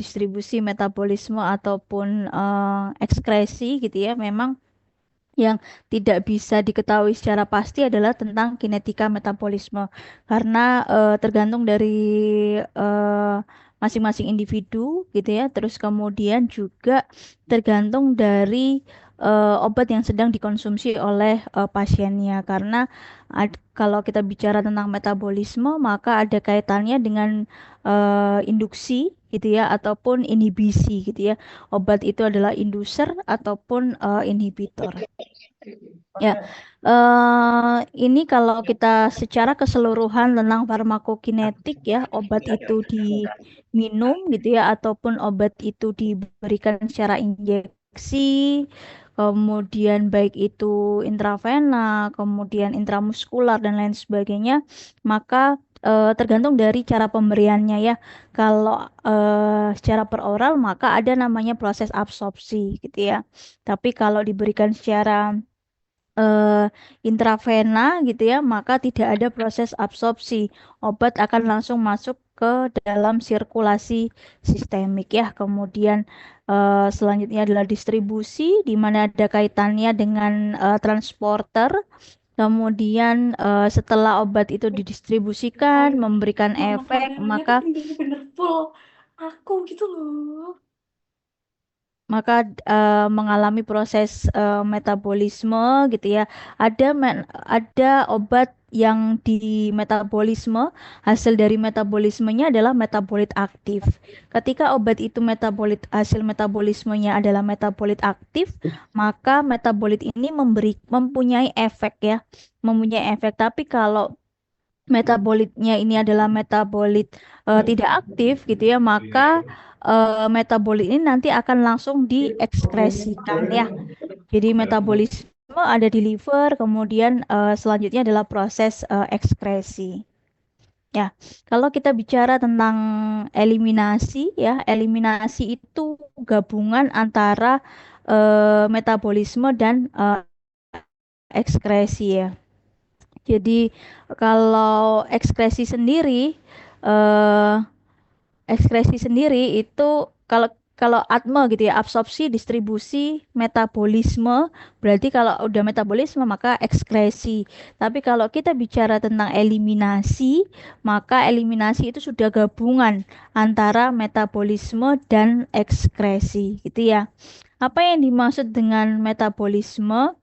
distribusi, metabolisme ataupun ekskresi gitu ya, memang yang tidak bisa diketahui secara pasti adalah tentang kinetika metabolisme karena tergantung dari eh, masing-masing individu gitu ya. Terus kemudian juga tergantung dari obat yang sedang dikonsumsi oleh pasiennya karena kalau kita bicara tentang metabolisme maka ada kaitannya dengan induksi gitu ya ataupun inhibisi gitu ya. Obat itu adalah inducer ataupun inhibitor. Ya, ini kalau kita secara keseluruhan tentang farmakokinetik ya, obat itu diminum gitu ya, ataupun obat itu diberikan secara injeksi, kemudian baik itu intravena, kemudian intramuskular dan lain sebagainya, maka tergantung dari cara pemberiannya ya. Kalau secara peroral maka ada namanya proses absorpsi gitu ya. Tapi kalau diberikan secara eh, intravena gitu ya, maka tidak ada proses absorpsi. Obat akan langsung masuk ke dalam sirkulasi sistemik ya. Kemudian selanjutnya adalah distribusi, di mana ada kaitannya dengan transporter. Kemudian setelah obat itu didistribusikan, Sorry, memberikan mama efek, kameranya tuh maka bener-bener full aku gitu loh. maka mengalami proses metabolisme gitu ya. Ada obat yang di metabolisme, hasil dari metabolismenya adalah metabolit aktif. Ketika obat itu hasil metabolismenya adalah metabolit aktif, maka metabolit ini mempunyai efek ya, mempunyai efek. Tapi kalau metabolitnya ini adalah metabolit tidak aktif gitu ya, maka metabolit ini nanti akan langsung diekskresikan ya. Jadi metabolisme ada di liver, kemudian selanjutnya adalah proses ekskresi. Ya, kalau kita bicara tentang eliminasi ya, eliminasi itu gabungan antara metabolisme dan ekskresi ya. Jadi kalau eh, ekskresi sendiri itu kalau kalau atme gitu ya, absorpsi, distribusi, metabolisme, berarti kalau udah metabolisme maka ekskresi. Tapi kalau kita bicara tentang eliminasi, maka eliminasi itu sudah gabungan antara metabolisme dan ekskresi gitu ya. Apa yang dimaksud dengan metabolisme?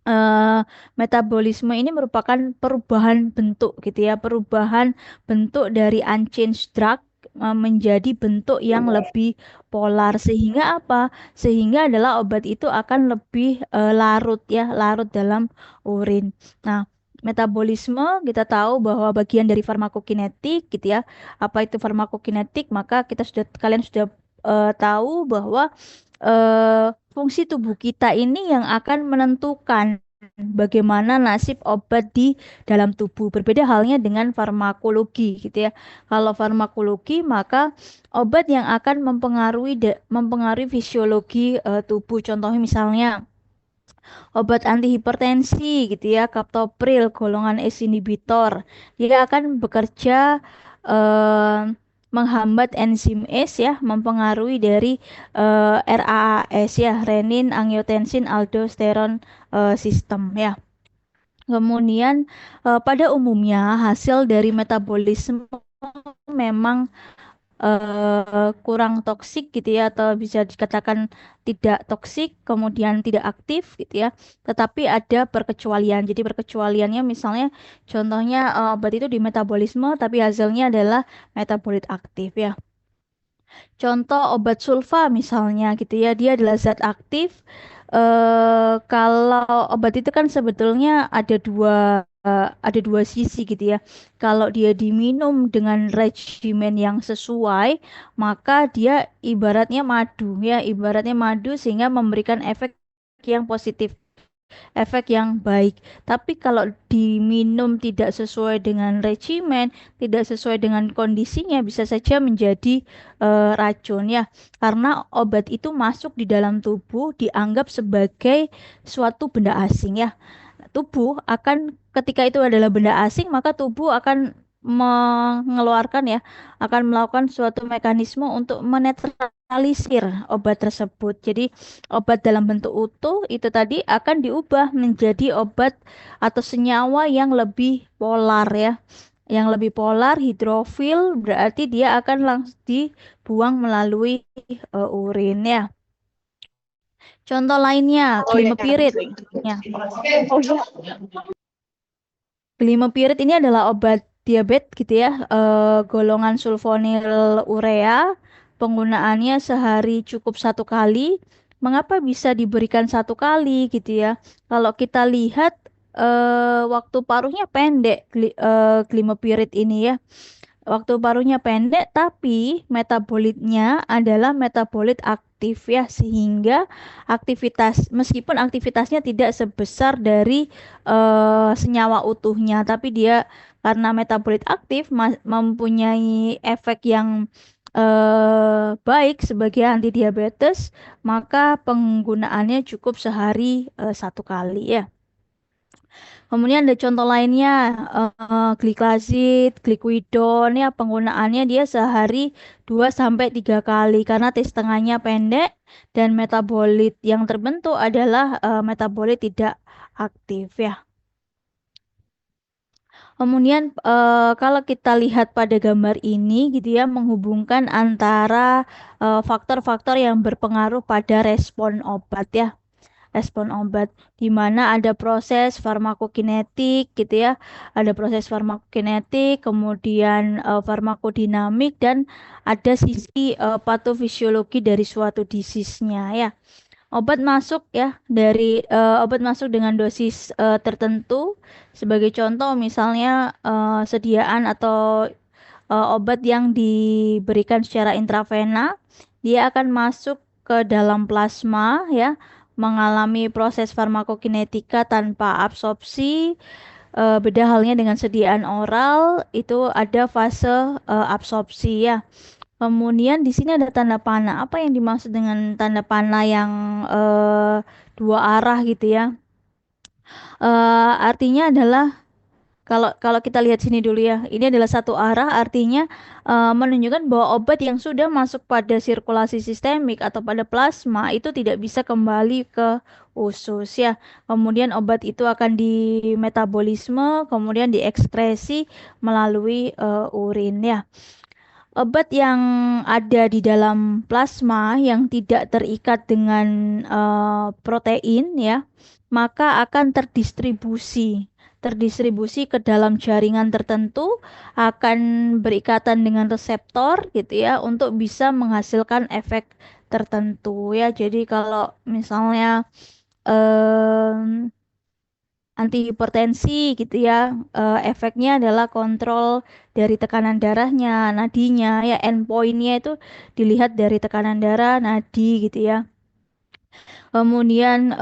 eh, Metabolisme ini merupakan perubahan bentuk gitu ya, perubahan bentuk dari unchanged drug menjadi bentuk yang lebih polar sehingga apa? Sehingga adalah obat itu akan lebih larut ya, larut dalam urin. Nah, metabolisme kita tahu bahwa bagian dari farmakokinetik gitu ya. Apa itu farmakokinetik? Maka kalian sudah tahu bahwa fungsi tubuh kita ini yang akan menentukan bagaimana nasib obat di dalam tubuh. Berbeda halnya dengan farmakologi gitu ya. Kalau farmakologi maka obat yang akan mempengaruhi fisiologi tubuh. Contohnya misalnya obat antihipertensi gitu ya, kaptopril golongan ACE inhibitor. Dia akan bekerja eh, menghambat enzim ACE ya, mempengaruhi dari RAAS ya, renin angiotensin aldosteron sistem ya. Kemudian pada umumnya hasil dari metabolisme memang kurang toksik gitu ya atau bisa dikatakan tidak toksik kemudian tidak aktif gitu ya tetapi ada perkecualian jadi perkecualiannya misalnya contohnya obat itu di metabolisme tapi hasilnya adalah metabolit aktif ya contoh obat sulfa misalnya gitu ya dia adalah zat aktif kalau obat itu kan sebetulnya ada dua sisi gitu ya. Kalau dia diminum dengan regimen yang sesuai, maka dia ibaratnya madu sehingga memberikan efek yang positif, efek yang baik. Tapi kalau diminum tidak sesuai dengan regimen, tidak sesuai dengan kondisinya, bisa saja menjadi racun ya. Karena obat itu masuk di dalam tubuh dianggap sebagai suatu benda asing ya tubuh akan ketika itu adalah benda asing maka tubuh akan mengeluarkan ya, akan melakukan suatu mekanisme untuk menetralisir obat tersebut. Jadi obat dalam bentuk utuh itu tadi akan diubah menjadi obat atau senyawa yang lebih polar ya. Yang lebih polar, hidrofil, berarti dia akan langsung dibuang melalui urin ya. Contoh lainnya, Oh iya, glimepirid. Ya. oh iya. Glimepirid ini adalah obat diabetes gitu ya, golongan sulfonil urea. Penggunaannya sehari cukup satu kali. Mengapa bisa diberikan satu kali gitu ya? Kalau kita lihat waktu paruhnya pendek, glimepirid ini ya. Waktu paruhnya pendek, tapi metabolitnya adalah metabolit aktif ya, sehingga meskipun aktivitasnya tidak sebesar dari senyawa utuhnya, tapi dia karena metabolit aktif mempunyai efek yang baik sebagai antidiabetes, maka penggunaannya cukup sehari satu kali ya. Kemudian ada contoh lainnya, glikazid, glikidon ya penggunaannya dia sehari 2 sampai 3 kali karena T setengahnya pendek dan metabolit yang terbentuk adalah metabolit tidak aktif ya. Kemudian kalau kita lihat pada gambar ini gitu ya menghubungkan antara faktor-faktor yang berpengaruh pada respon obat ya, respon obat di mana ada proses farmakokinetik gitu ya, ada proses farmakokinetik, kemudian farmakodinamik dan ada sisi patofisiologi dari suatu disease-nya ya. Obat masuk ya obat masuk dengan dosis tertentu. Sebagai contoh misalnya sediaan atau obat yang diberikan secara intravena, dia akan masuk ke dalam plasma ya, mengalami proses farmakokinetika tanpa absorpsi. Beda halnya dengan sediaan oral, itu ada fase absorpsi ya. Kemudian di sini ada tanda panah. Apa yang dimaksud dengan tanda panah yang eh, dua arah gitu ya? Artinya adalah kalau kalau kita lihat sini dulu ya, ini adalah satu arah, artinya menunjukkan bahwa obat yang sudah masuk pada sirkulasi sistemik atau pada plasma itu tidak bisa kembali ke usus ya. Kemudian obat itu akan dimetabolisme, kemudian diekskresi melalui urin ya. Obat yang ada di dalam plasma yang tidak terikat dengan protein ya, maka akan terdistribusi ke dalam jaringan tertentu, akan berikatan dengan reseptor gitu ya untuk bisa menghasilkan efek tertentu ya. Jadi kalau misalnya em, antihipertensi gitu ya, efeknya adalah kontrol dari tekanan darahnya, nadinya ya, endpointnya itu dilihat dari tekanan darah, nadi gitu ya. Kemudian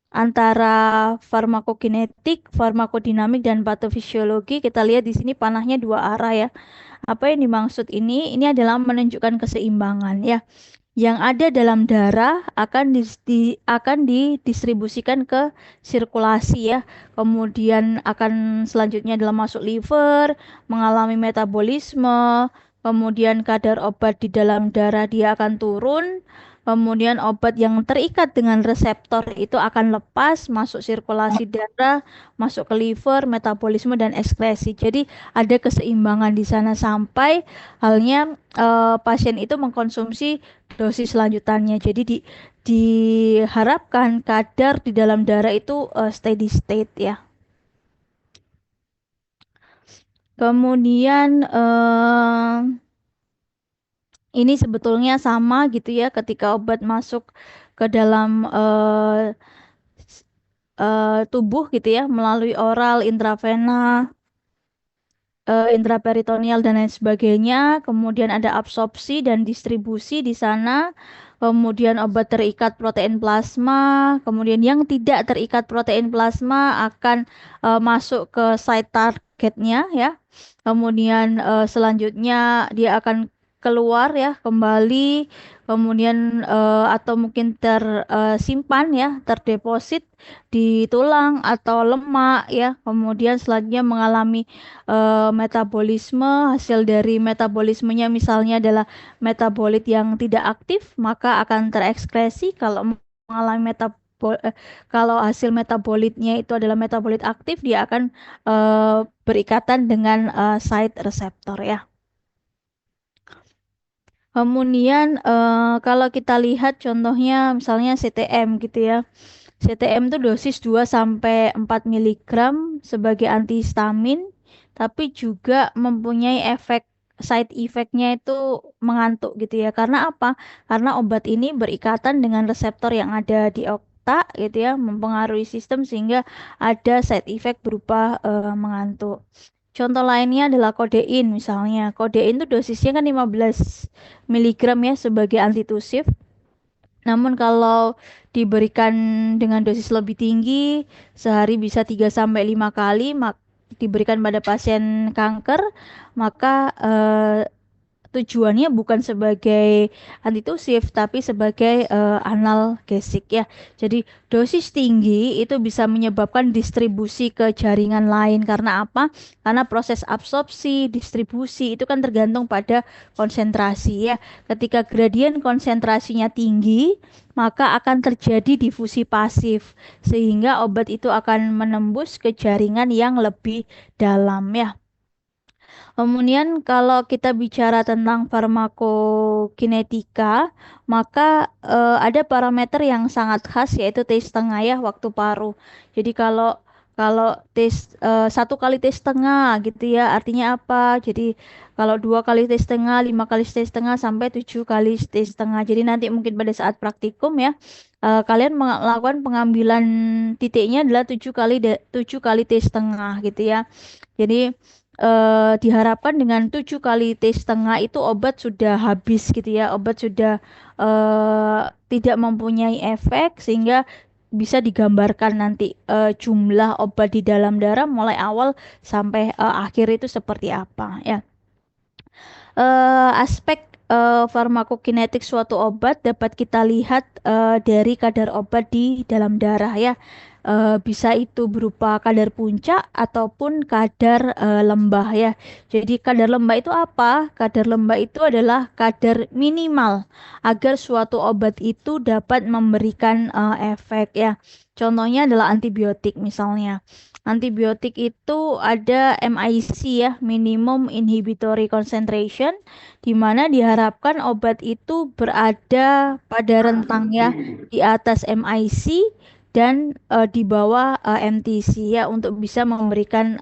antara farmakokinetik, farmakodinamik dan patofisiologi kita lihat di sini panahnya dua arah ya. Apa yang dimaksud ini? Ini adalah menunjukkan keseimbangan ya. Yang ada dalam darah akan didistribusikan ke sirkulasi ya. Kemudian akan selanjutnya adalah masuk liver, mengalami metabolisme, kemudian kadar obat di dalam darah dia akan turun. Kemudian obat yang terikat dengan reseptor itu akan lepas, masuk sirkulasi darah, masuk ke liver, metabolisme dan ekskresi. Jadi ada keseimbangan di sana sampai halnya pasien itu mengkonsumsi dosis selanjutannya. Jadi diharapkan kadar di dalam darah itu steady state ya. Kemudian ini sebetulnya sama gitu ya ketika obat masuk ke dalam tubuh gitu ya melalui oral, intravena, intraperitoneal dan lain sebagainya. Kemudian ada absorpsi dan distribusi di sana. Kemudian obat terikat protein plasma. Kemudian yang tidak terikat protein plasma akan masuk ke site targetnya ya. Kemudian selanjutnya dia akan keluar ya kembali, kemudian atau mungkin tersimpan ya, terdeposit di tulang atau lemak ya, kemudian selanjutnya mengalami metabolisme. Hasil dari metabolismenya misalnya adalah metabolit yang tidak aktif, maka akan terekskresi. Kalau mengalami kalau hasil metabolitnya itu adalah metabolit aktif, dia akan berikatan dengan site reseptor ya. Kemudian kalau kita lihat contohnya misalnya CTM gitu ya. CTM itu dosis 2 sampai 4 miligram sebagai antihistamin, tapi juga mempunyai efek side effect-nya itu mengantuk gitu ya. Karena apa? Karena obat ini berikatan dengan reseptor yang ada di otak gitu ya, mempengaruhi sistem sehingga ada side effect berupa mengantuk. Contoh lainnya adalah kodein misalnya. Kodein itu dosisnya kan 15 miligram ya sebagai antitusif. Namun kalau diberikan dengan dosis lebih tinggi, sehari bisa 3 sampai 5 kali, diberikan pada pasien kanker, maka tujuannya bukan sebagai antitusif tapi sebagai analgesik ya. Jadi dosis tinggi itu bisa menyebabkan distribusi ke jaringan lain. Karena apa? Karena proses absorpsi, distribusi itu kan tergantung pada konsentrasi ya. Ketika gradien konsentrasinya tinggi, maka akan terjadi difusi pasif sehingga obat itu akan menembus ke jaringan yang lebih dalam ya. Kemudian kalau kita bicara tentang farmakokinetika, maka ada parameter yang sangat khas yaitu T setengah ya waktu paruh. Jadi kalau satu kali T setengah gitu ya artinya apa? Jadi kalau dua kali T setengah, lima kali T setengah sampai tujuh kali T setengah. Jadi nanti mungkin pada saat praktikum ya kalian melakukan pengambilan titiknya adalah tujuh kali T setengah gitu ya. Jadi diharapkan dengan 7 kali T setengah itu obat sudah habis gitu ya. Obat sudah tidak mempunyai efek sehingga bisa digambarkan nanti jumlah obat di dalam darah mulai awal sampai akhir itu seperti apa ya. Aspek farmakokinetik suatu obat dapat kita lihat dari kadar obat di dalam darah ya. Bisa itu berupa kadar puncak ataupun kadar lembah ya. Jadi kadar lembah itu apa? Kadar lembah itu adalah kadar minimal agar suatu obat itu dapat memberikan efek ya. Contohnya adalah antibiotik misalnya. Antibiotik itu ada MIC ya, minimum inhibitory concentration, di mana diharapkan obat itu berada pada rentangnya di atas MIC dan di bawah MTC ya untuk bisa memberikan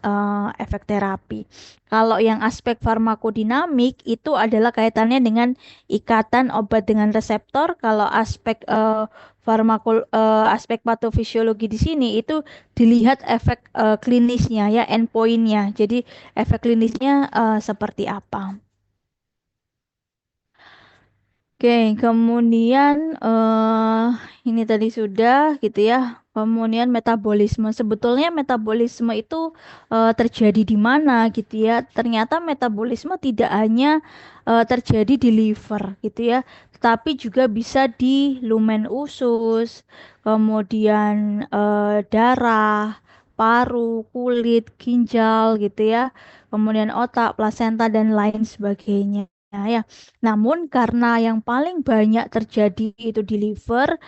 efek terapi. Kalau yang aspek farmakodinamik itu adalah kaitannya dengan ikatan obat dengan reseptor. Kalau aspek patofisiologi di sini itu dilihat efek klinisnya ya, endpointnya. Jadi efek klinisnya seperti apa? Oke, kemudian ini tadi sudah gitu ya. Kemudian metabolisme. Sebetulnya metabolisme itu terjadi di mana gitu ya. Ternyata metabolisme tidak hanya terjadi di liver gitu ya, tetapi juga bisa di lumen usus, kemudian darah, paru, kulit, ginjal gitu ya. Kemudian otak, plasenta dan lain sebagainya ya. Namun karena yang paling banyak terjadi itu di liver,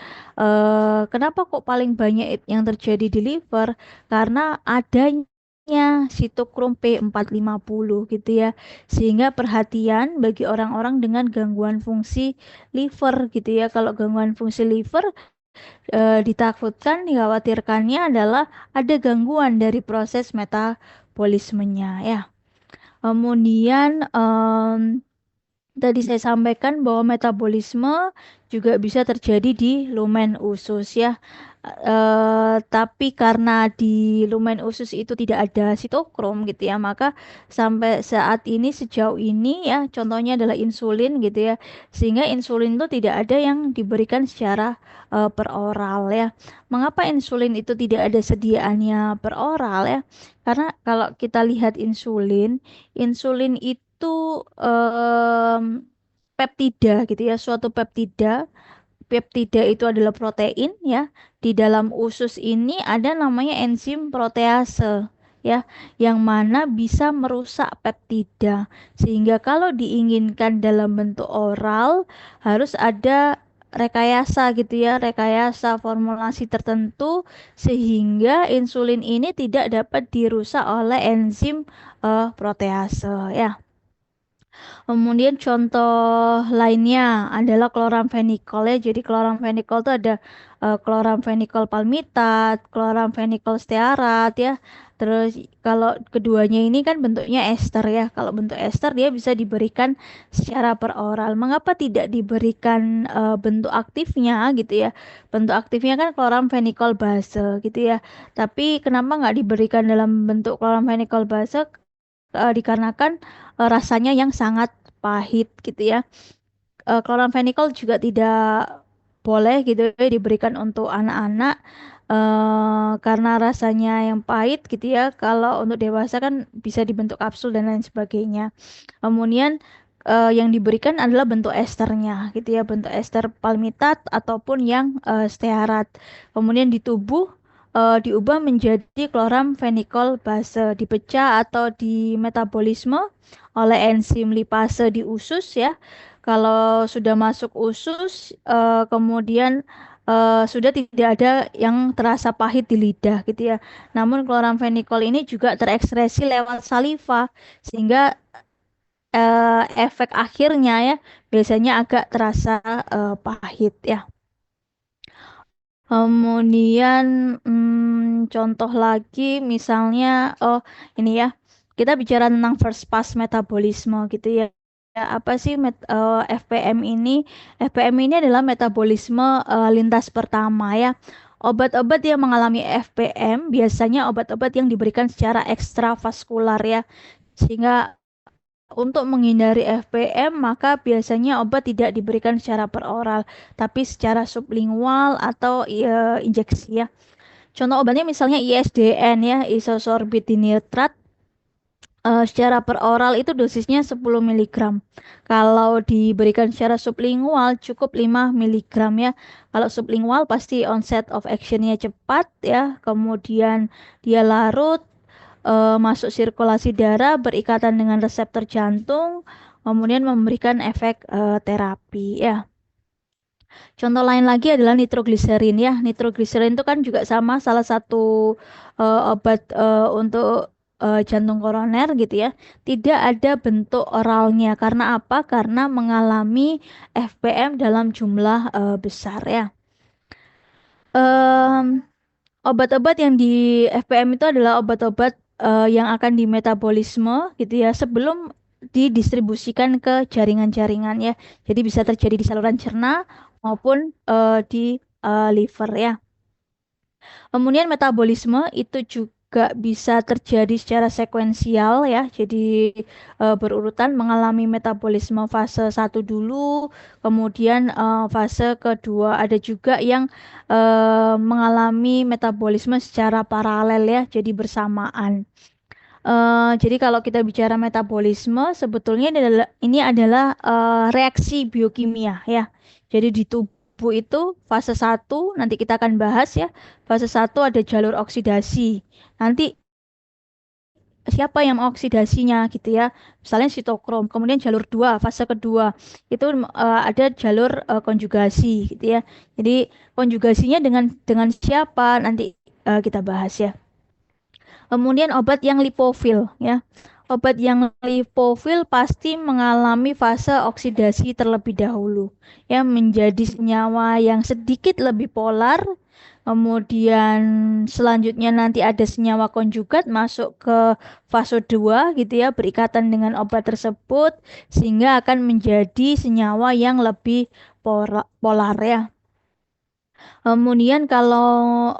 kenapa kok paling banyak yang terjadi di liver? Karena adanya sitokrom P450 gitu ya. Sehingga perhatian bagi orang-orang dengan gangguan fungsi liver gitu ya. Kalau gangguan fungsi liver ditakutkan, dikhawatirkannya adalah ada gangguan dari proses metabolismenya ya. Kemudian tadi saya sampaikan bahwa metabolisme juga bisa terjadi di lumen usus ya. Tapi karena di lumen usus itu tidak ada sitokrom gitu ya, maka sampai saat ini sejauh ini ya, contohnya adalah insulin gitu ya, sehingga insulin itu tidak ada yang diberikan secara peroral ya. Mengapa insulin itu tidak ada sediaannya peroral ya? Karena kalau kita lihat insulin itu peptida gitu ya, suatu peptida. Peptida itu adalah protein ya. Di dalam usus ini ada namanya enzim protease ya, yang mana bisa merusak peptida. Sehingga kalau diinginkan dalam bentuk oral harus ada rekayasa gitu ya, rekayasa formulasi tertentu sehingga insulin ini tidak dapat dirusak oleh enzim protease ya. Kemudian contoh lainnya adalah chloramphenicol ya. Jadi chloramphenicol itu ada chloramphenicol palmitat, chloramphenicol stearat ya. Terus kalau keduanya ini kan bentuknya ester ya. Kalau bentuk ester dia bisa diberikan secara peroral. Mengapa tidak diberikan bentuk aktifnya gitu ya? Bentuk aktifnya kan chloramphenicol base gitu ya. Tapi kenapa nggak diberikan dalam bentuk chloramphenicol base? Dikarenakan rasanya yang sangat pahit gitu ya. Chloramphenicol juga tidak boleh gitu ya diberikan untuk anak-anak karena rasanya yang pahit gitu ya. Kalau untuk dewasa kan bisa dibentuk kapsul dan lain sebagainya. Kemudian yang diberikan adalah bentuk esternya gitu ya, bentuk ester palmitat ataupun yang stearat. Kemudian di tubuh diubah menjadi chloramphenicol base, dipecah atau di metabolisme oleh enzim lipase di usus ya. Kalau sudah masuk usus, kemudian sudah tidak ada yang terasa pahit di lidah gitu ya. Namun chloramphenicol ini juga terekspresi lewat saliva sehingga efek akhirnya ya biasanya agak terasa pahit ya. Kemudian contoh lagi misalnya ini ya kita bicara tentang first pass metabolisme gitu ya. Ya, apa sih FPM ini? FPM ini adalah metabolisme lintas pertama ya. Obat-obat yang mengalami FPM biasanya obat-obat yang diberikan secara ekstravaskular ya. Sehingga untuk menghindari FPM, maka biasanya obat tidak diberikan secara peroral, tapi secara sublingual atau injeksi ya. Contoh obatnya misalnya ISDN ya, isosorbit dinitrat. Secara peroral itu dosisnya 10 miligram. Kalau diberikan secara sublingual cukup 5 miligram ya. Kalau sublingual pasti onset of actionnya cepat ya. Kemudian dia larut masuk sirkulasi darah, berikatan dengan reseptor jantung, kemudian memberikan efek terapi ya. Contoh lain lagi adalah nitrogliserin ya. Nitrogliserin itu kan juga sama salah satu obat untuk jantung koroner gitu ya. Tidak ada bentuk oralnya. Karena apa? Karena mengalami FPM dalam jumlah besar ya. Em, Obat-obat yang di FPM itu adalah obat-obat yang akan dimetabolisme gitu ya sebelum didistribusikan ke jaringan-jaringan ya. Jadi bisa terjadi di saluran cerna maupun di liver ya. Kemudian metabolisme itu juga bisa terjadi secara sekuensial ya. Jadi berurutan mengalami metabolisme fase satu dulu, kemudian fase kedua. Ada juga yang mengalami metabolisme secara paralel ya, jadi bersamaan. Jadi kalau kita bicara metabolisme, sebetulnya ini adalah reaksi biokimia ya. Jadi di tubuh itu fase satu nanti kita akan bahas ya. Fase satu ada jalur oksidasi. Nanti siapa yang mengoksidasinya gitu ya. Misalnya sitokrom. Kemudian jalur 2 fase kedua itu ada jalur konjugasi gitu ya. Jadi konjugasinya dengan siapa nanti kita bahas ya. Kemudian obat yang lipofil ya. Obat yang lipofil pasti mengalami fase oksidasi terlebih dahulu ya menjadi senyawa yang sedikit lebih polar. Kemudian selanjutnya nanti ada senyawa konjugat masuk ke fase 2 gitu ya berikatan dengan obat tersebut sehingga akan menjadi senyawa yang lebih polar ya. Kemudian kalau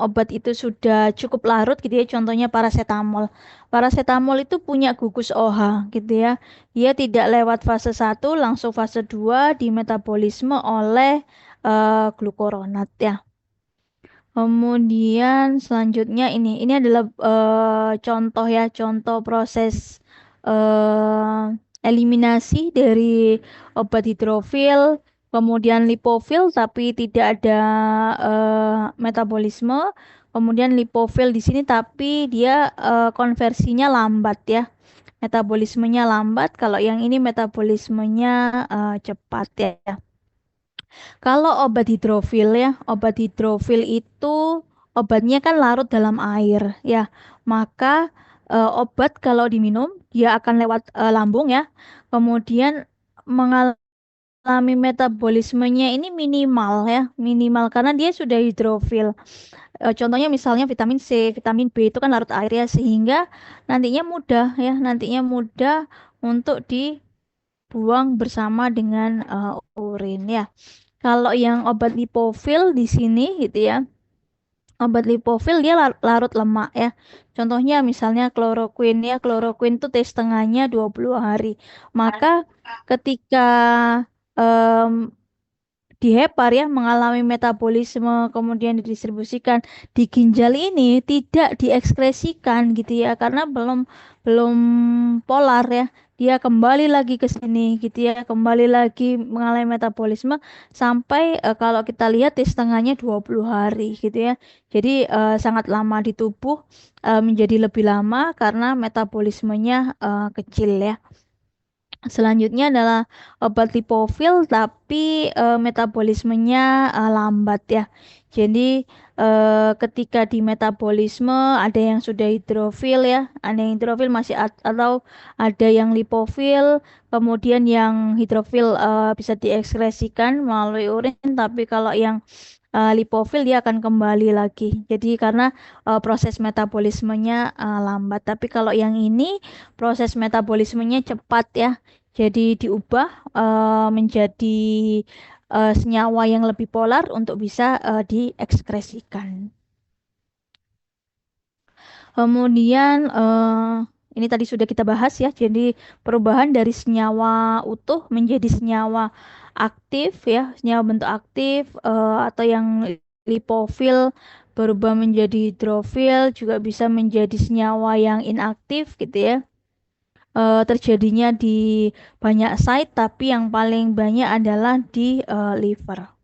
obat itu sudah cukup larut gitu ya, contohnya paracetamol. Paracetamol itu punya gugus OH gitu ya. Dia tidak lewat fase satu langsung fase 2 di metabolisme oleh glukuronat ya. Kemudian selanjutnya ini adalah contoh ya, contoh proses eliminasi dari obat hidrofil, kemudian lipofil tapi tidak ada metabolisme, kemudian lipofil di sini tapi dia konversinya lambat ya. Metabolismenya lambat, kalau yang ini metabolismenya cepat ya. Kalau obat hidrofil ya, obat hidrofil itu obatnya kan larut dalam air ya. Maka obat kalau diminum dia akan lewat lambung ya. Kemudian mengalami metabolismenya ini minimal ya, minimal karena dia sudah hidrofil. Contohnya misalnya vitamin C, vitamin B itu kan larut air ya, sehingga nantinya mudah ya, nantinya mudah untuk dibuang bersama dengan urin ya. Kalau yang obat lipofil di sini gitu ya, obat lipofil dia larut lemak ya. Contohnya misalnya kloroquine ya, kloroquine itu tes tengahnya 20 hari. Maka ketika em, dihepar ya mengalami metabolisme kemudian didistribusikan di ginjal ini tidak diekskresikan gitu ya karena belum polar ya, dia kembali lagi ke sini gitu ya, kembali lagi mengalami metabolisme sampai kalau kita lihat di setengahnya 20 hari gitu ya, jadi sangat lama di tubuh, menjadi lebih lama karena metabolismenya kecil ya. Selanjutnya adalah obat lipofil tapi metabolismenya lambat ya. Jadi ketika di metabolisme ada yang sudah hidrofil ya, ada yang hidrofil masih atau ada yang lipofil, kemudian yang hidrofil bisa diekskresikan melalui urin, tapi kalau yang lipofil dia akan kembali lagi. Jadi karena proses metabolismenya lambat. Tapi kalau yang ini proses metabolismenya cepat ya. Jadi diubah menjadi senyawa yang lebih polar untuk bisa diekskresikan. Kemudian ini tadi sudah kita bahas ya. Jadi perubahan dari senyawa utuh menjadi senyawa aktif ya, senyawa bentuk aktif atau yang lipofil berubah menjadi hidrofil juga bisa menjadi senyawa yang inaktif gitu ya. Terjadinya di banyak site tapi yang paling banyak adalah di liver.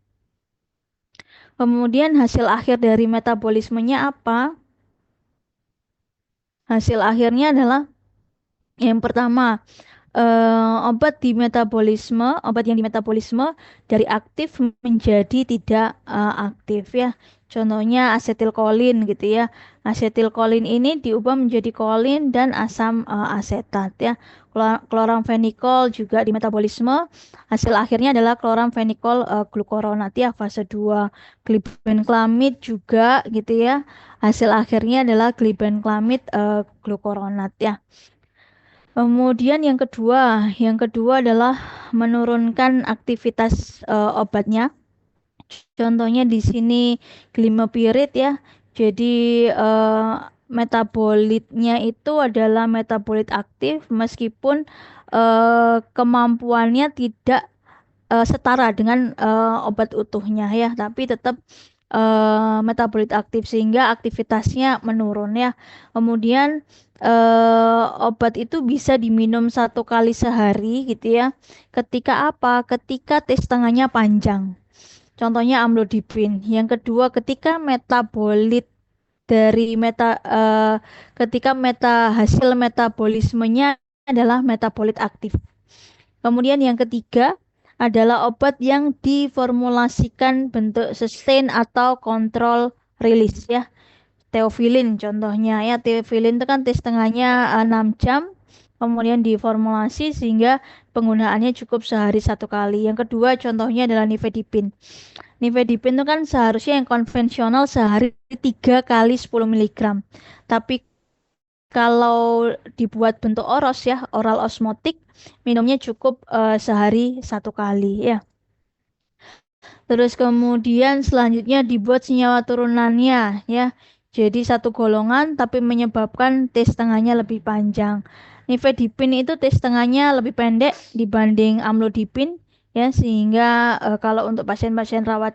Kemudian hasil akhir dari metabolismenya apa? Hasil akhirnya adalah yang pertama, obat yang dimetabolisme dari aktif menjadi tidak aktif ya. Contohnya asetilkolin gitu ya. Asetilkolin ini diubah menjadi kolin dan asam asetat ya. Kloramfenikol juga dimetabolisme. Hasil akhirnya adalah kloramfenikol glukoronat ya fase 2. Glibenclamid juga gitu ya. Hasil akhirnya adalah glibenclamid glukoronat ya. Kemudian yang kedua adalah menurunkan aktivitas obatnya. Contohnya di sini glimepirid ya. Jadi eh, metabolitnya itu adalah metabolit aktif meskipun kemampuannya tidak setara dengan obat utuhnya ya, tapi tetap metabolit aktif sehingga aktivitasnya menurun ya. Kemudian obat itu bisa diminum 1 kali sehari gitu ya. Ketika apa? Ketika tes tengahnya panjang. Contohnya amlodipin. Yang kedua, ketika hasil metabolismenya adalah metabolit aktif. Kemudian yang ketiga adalah obat yang diformulasikan bentuk sustain atau kontrol rilis ya. Teofilin contohnya ya. Teofilin itu kan tes tengahnya 6 jam. Kemudian diformulasi sehingga penggunaannya cukup sehari 1 kali. Yang kedua contohnya adalah nifedipin. Nifedipin itu kan seharusnya yang konvensional sehari 3 kali 10 miligram. Tapi kalau dibuat bentuk oros ya, oral osmotik, minumnya cukup sehari 1 kali ya. Terus kemudian selanjutnya dibuat senyawa turunannya ya. Jadi satu golongan tapi menyebabkan T setengahnya lebih panjang. Nifedipin itu T setengahnya lebih pendek dibanding amlodipin ya, sehingga kalau untuk pasien-pasien rawat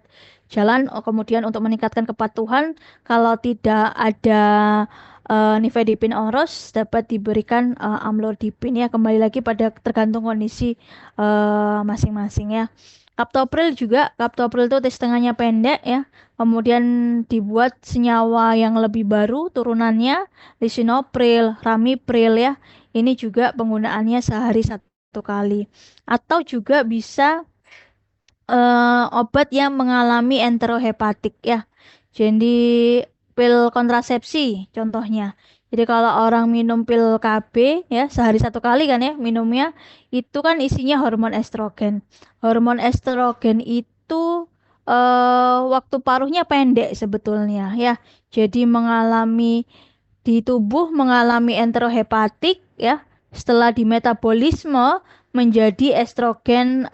jalan. Kemudian untuk meningkatkan kepatuhan, kalau tidak ada nifedipin oros dapat diberikan amlodipin ya. Kembali lagi pada tergantung kondisi masing-masing ya. Kaptopril juga, kaptopril itu tes tengahnya pendek ya. Kemudian dibuat senyawa yang lebih baru turunannya, lisinopril, ramipril ya. Ini juga penggunaannya sehari satu kali. Atau juga bisa obat yang mengalami enterohepatik ya. Jadi pil kontrasepsi contohnya. Jadi kalau orang minum pil KB ya sehari satu kali kan ya minumnya itu kan isinya hormon estrogen. Hormon estrogen itu waktu paruhnya pendek sebetulnya ya. Jadi mengalami di tubuh mengalami enterohepatik ya setelah dimetabolisme menjadi estrogen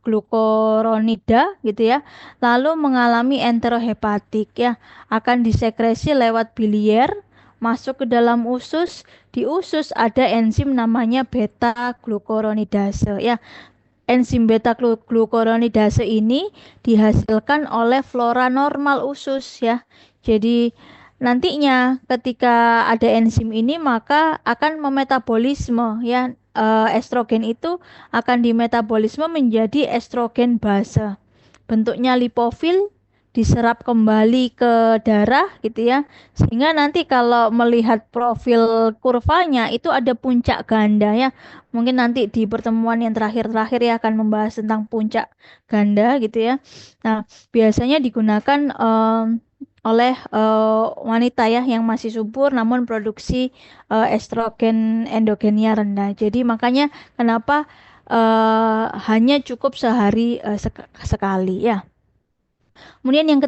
glukuronida gitu ya lalu mengalami enterohepatik ya akan disekresi lewat biliar masuk ke dalam usus di usus ada enzim namanya beta glukuronidase ya enzim beta glukuronidase ini dihasilkan oleh flora normal usus ya jadi nantinya ketika ada enzim ini maka akan memetabolisme ya estrogen itu akan dimetabolisme menjadi estrogen base. Bentuknya lipofil diserap kembali ke darah gitu ya. Sehingga nanti kalau melihat profil kurvanya itu ada puncak ganda ya. Mungkin nanti di pertemuan yang terakhir-terakhir ya akan membahas tentang puncak ganda gitu ya. Nah, biasanya digunakan oleh wanita ya yang masih subur namun produksi estrogen endogennya rendah. Jadi makanya kenapa hanya cukup sehari sekali ya. Kemudian yang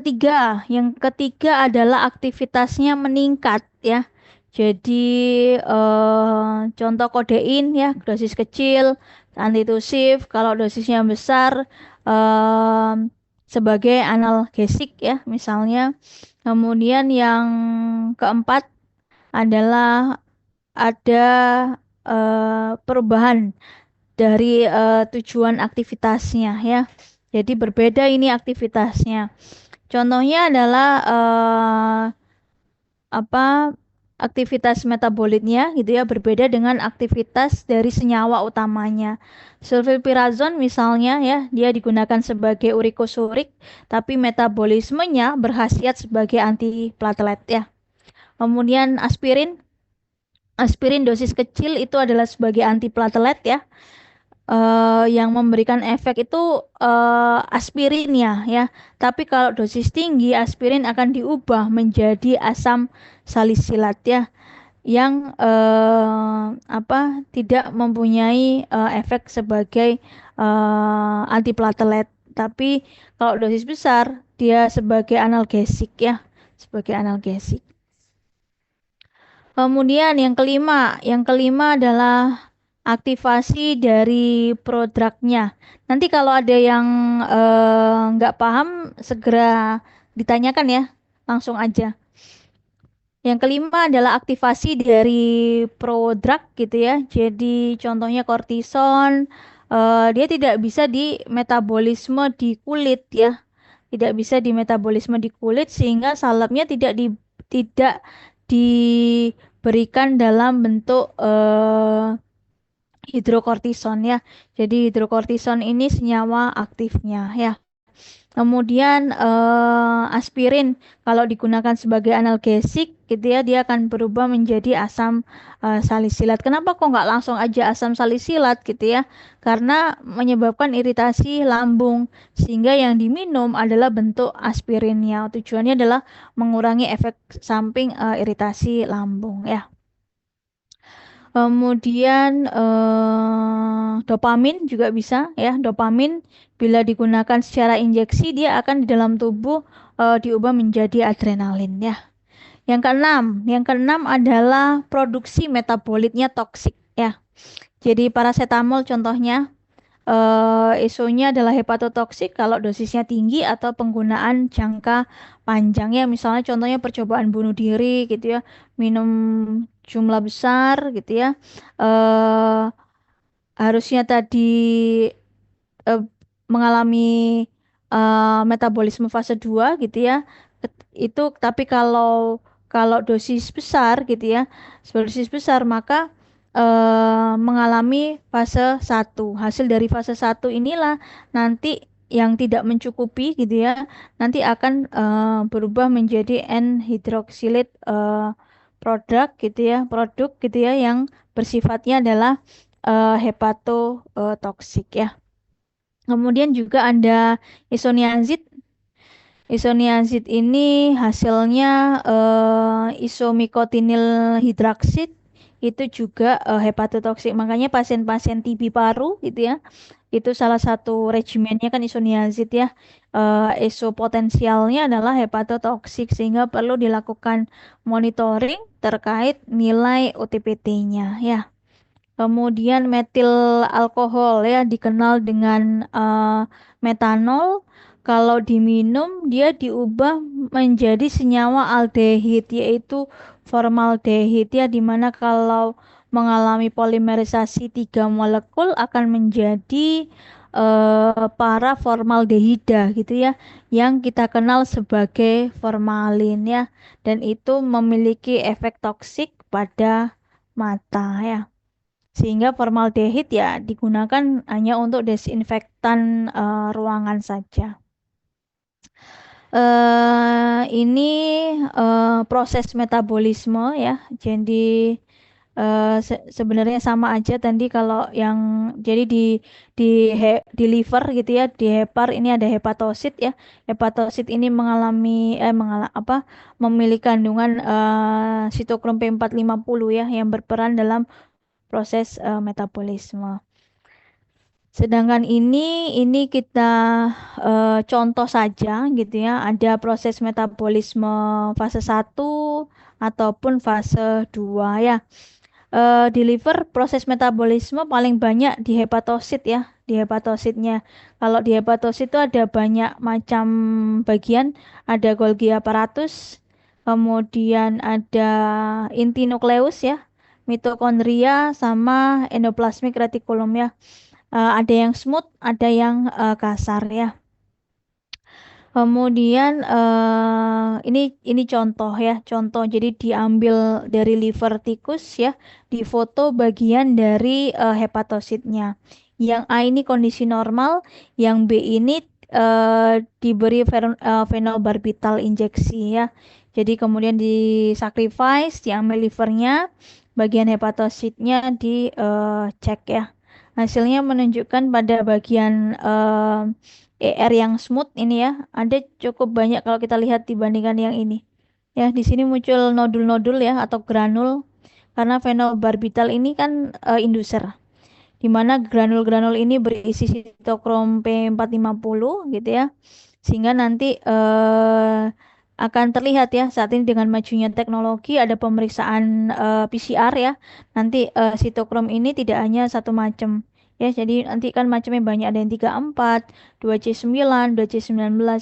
ketiga adalah aktivitasnya meningkat ya. Jadi contoh kodein ya dosis kecil, antitusif. Kalau dosisnya besar eh, sebagai analgesik ya misalnya. Kemudian yang keempat adalah ada perubahan dari tujuan aktivitasnya ya. Jadi berbeda ini aktivitasnya. Contohnya adalah apa aktivitas metabolitnya gitu ya berbeda dengan aktivitas dari senyawa utamanya. Sulfilpirazon misalnya ya, dia digunakan sebagai urikosurik tapi metabolismenya berkhasiat sebagai antiplatelet ya. Kemudian aspirin, aspirin dosis kecil itu adalah sebagai antiplatelet ya. Yang memberikan efek itu aspirinnya ya. Tapi kalau dosis tinggi aspirin akan diubah menjadi asam salisilat ya yang tidak mempunyai efek sebagai antiplatelet. Tapi kalau dosis besar dia sebagai analgesik ya, sebagai analgesik. Kemudian yang kelima adalah aktivasi dari prodrugnya. Nanti kalau ada yang nggak paham, segera ditanyakan ya, langsung aja. Yang kelima adalah aktivasi dari prodrug gitu ya. Jadi contohnya kortison, dia tidak bisa di metabolisme di kulit ya, tidak bisa di metabolisme di kulit sehingga salepnya tidak diberikan dalam bentuk hidrokortison ya. Jadi hidrokortison ini senyawa aktifnya ya. Kemudian aspirin kalau digunakan sebagai analgesik gitu ya dia akan berubah menjadi asam salisilat. Kenapa kok nggak langsung aja asam salisilat gitu ya? Karena menyebabkan iritasi lambung sehingga yang diminum adalah bentuk aspirinnya. Tujuannya adalah mengurangi efek samping iritasi lambung ya. Kemudian dopamin juga bisa ya. Dopamin bila digunakan secara injeksi dia akan di dalam tubuh diubah menjadi adrenalin ya. Yang keenam adalah produksi metabolitnya toksik ya. Jadi paracetamol contohnya isunya adalah hepatotoksik kalau dosisnya tinggi atau penggunaan jangka panjang ya misalnya contohnya percobaan bunuh diri gitu ya minum jumlah besar gitu ya harusnya tadi eh, mengalami metabolisme fase 2 gitu ya. Itu tapi kalau kalau dosis besar gitu ya, dosis besar maka mengalami fase satu. Hasil dari fase satu inilah nanti yang tidak mencukupi gitu ya, nanti akan berubah menjadi N-hydroxylate produk gitu ya, produk gitu ya yang bersifatnya adalah hepatotoksik ya. Kemudian juga ada isoniazid. Isoniazid ini hasilnya isomikotinil hidraksid itu juga hepatotoksik. Makanya pasien-pasien TB paru gitu ya, itu salah satu regimennya kan isoniazid ya. Isopotensialnya adalah hepatotoksik sehingga perlu dilakukan monitoring terkait nilai OTPT-nya ya. Kemudian metil alkohol ya dikenal dengan metanol. Kalau diminum dia diubah menjadi senyawa aldehid yaitu formaldehid ya dimana kalau mengalami polimerisasi tiga molekul akan menjadi para formaldehida gitu ya yang kita kenal sebagai formalin ya dan itu memiliki efek toksik pada mata ya. Sehingga formaldehid ya digunakan hanya untuk desinfektan ruangan saja. Ini proses metabolisme ya. Jadi sebenarnya sama aja tadi kalau yang jadi di liver gitu ya, di hepar ini ada hepatosit ya. Hepatosit ini memiliki kandungan sitokrom P450 ya yang berperan dalam proses metabolisme. Sedangkan ini kita contoh saja gitu ya, ada proses metabolisme fase satu ataupun fase 2 ya. Di liver proses metabolisme paling banyak di hepatosit ya, di hepatositnya. Kalau di hepatosit itu ada banyak macam bagian, ada Golgi apparatus, kemudian ada inti nukleus ya, mitokondria sama endoplasmic reticulum ya. Ada yang smooth, ada yang kasar ya. Kemudian ini contoh ya, contoh. Jadi diambil dari liver tikus ya, difoto bagian dari hepatositnya. Yang A ini kondisi normal, yang B ini diberi fenobarbital injeksi ya. Jadi kemudian di sacrifice, diambil livernya, bagian hepatositnya dicek ya. Hasilnya menunjukkan pada bagian ER yang smooth ini ya, ada cukup banyak kalau kita lihat dibandingkan yang ini. Ya, di sini muncul nodul-nodul ya atau granul karena fenobarbital ini kan induser, di mana granul-granul ini berisi sitokrom P450 gitu ya. Sehingga nanti akan terlihat ya saat ini dengan majunya teknologi ada pemeriksaan PCR ya. Nanti sitokrom ini tidak hanya satu macam ya. Jadi nanti kan macamnya banyak ada yang 34, 2C9, 2C19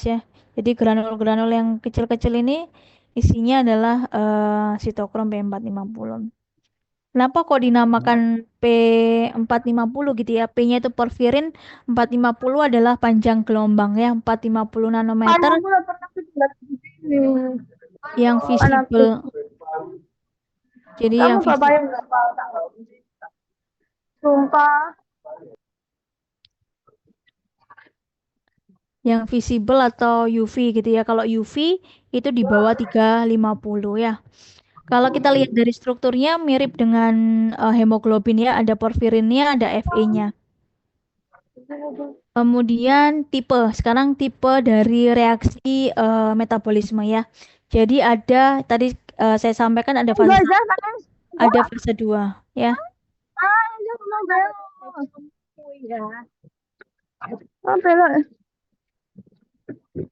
ya. Jadi granul-granul yang kecil-kecil ini isinya adalah sitokrom P450. Kenapa kok dinamakan P450 gitu ya? P-nya itu porfirin, 450 adalah panjang gelombang ya, 450 Kan nanometer aku udah pernah lihat di sini. yang Anakku. visible. Jadi Kamu yang gak visi bayang gak tahu? Sumpah. yang visible atau UV gitu ya. Kalau UV itu di bawah 350 ya. Kalau kita lihat dari strukturnya mirip dengan hemoglobin ya, ada porfirinnya, ada Fe-nya. Kemudian sekarang tipe dari reaksi metabolisme ya. Jadi ada tadi saya sampaikan ada fase Enggak, 1, jangan. ada fase 2 ya. Ah, jangan belok. Oh iya. Oh, belok.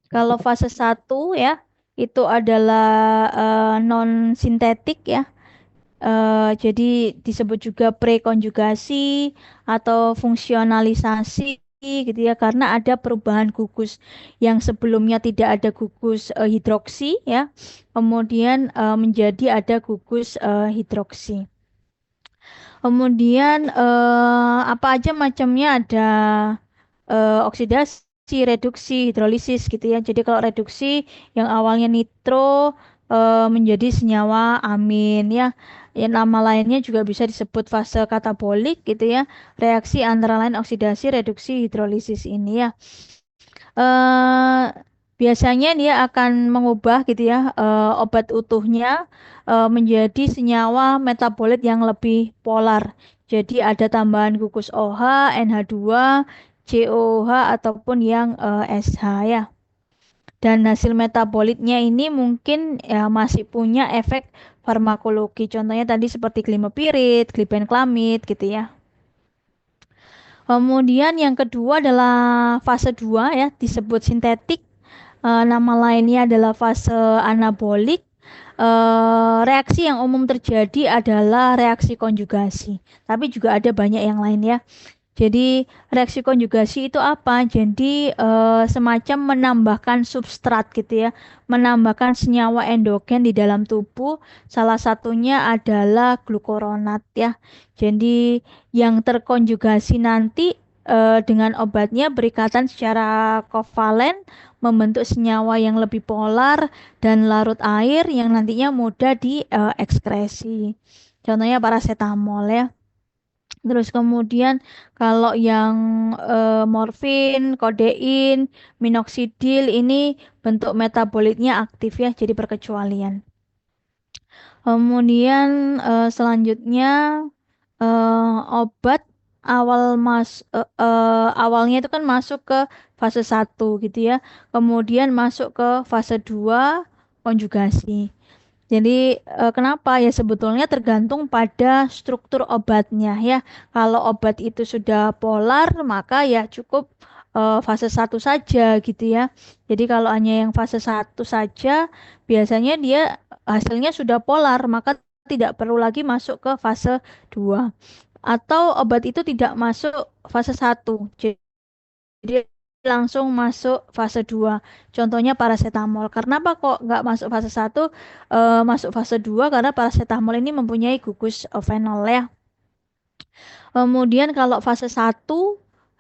Kalau fase satu ya itu adalah non sintetik ya. Jadi disebut juga prekonjugasi atau fungsionalisasi gitu ya karena ada perubahan gugus yang sebelumnya tidak ada gugus hidroksi ya kemudian menjadi ada gugus hidroksi. Kemudian apa aja macamnya ada oksidasi reduksi, hidrolisis gitu ya. Jadi kalau reduksi yang awalnya nitro menjadi senyawa amin ya. Ya, nama lainnya juga bisa disebut fase katabolik gitu ya. Reaksi antara lain oksidasi, reduksi, hidrolisis ini ya. eh Biasanya dia akan mengubah gitu ya obat utuhnya menjadi senyawa metabolit yang lebih polar. Jadi ada tambahan gugus OH, NH2, COH ataupun yang SH ya. Dan hasil metabolitnya ini mungkin ya masih punya efek farmakologi. Contohnya tadi seperti glimepirid, glibenclamid gitu ya. Kemudian yang kedua adalah fase 2 ya, disebut sintetik. Nama lainnya adalah fase anabolik. Reaksi yang umum terjadi adalah reaksi konjugasi. Tapi juga ada banyak yang lain ya. Jadi reaksi konjugasi itu apa? Jadi semacam menambahkan substrat gitu ya, menambahkan senyawa endogen di dalam tubuh. Salah satunya adalah glukuronat ya. Jadi yang terkonjugasi nanti dengan obatnya berikatan secara kovalen, membentuk senyawa yang lebih polar dan larut air yang nantinya mudah diekskresi. Contohnya paracetamol ya. Terus kemudian kalau yang morfin, kodein, minoxidil ini bentuk metabolitnya aktif ya, jadi perkecualian. Kemudian selanjutnya obat awalnya itu kan masuk ke fase 1 gitu ya. Kemudian masuk ke fase 2 konjugasi. Jadi kenapa ya sebetulnya tergantung pada struktur obatnya ya. Kalau obat itu sudah polar maka ya cukup fase 1 saja gitu ya. Jadi kalau hanya yang fase 1 saja biasanya dia hasilnya sudah polar maka tidak perlu lagi masuk ke fase 2. Atau obat itu tidak masuk fase 1. Jadi langsung masuk fase 2. Contohnya paracetamol. Kenapa kok nggak masuk fase 1, masuk fase 2? Karena paracetamol ini mempunyai gugus fenol ya. Kemudian kalau fase 1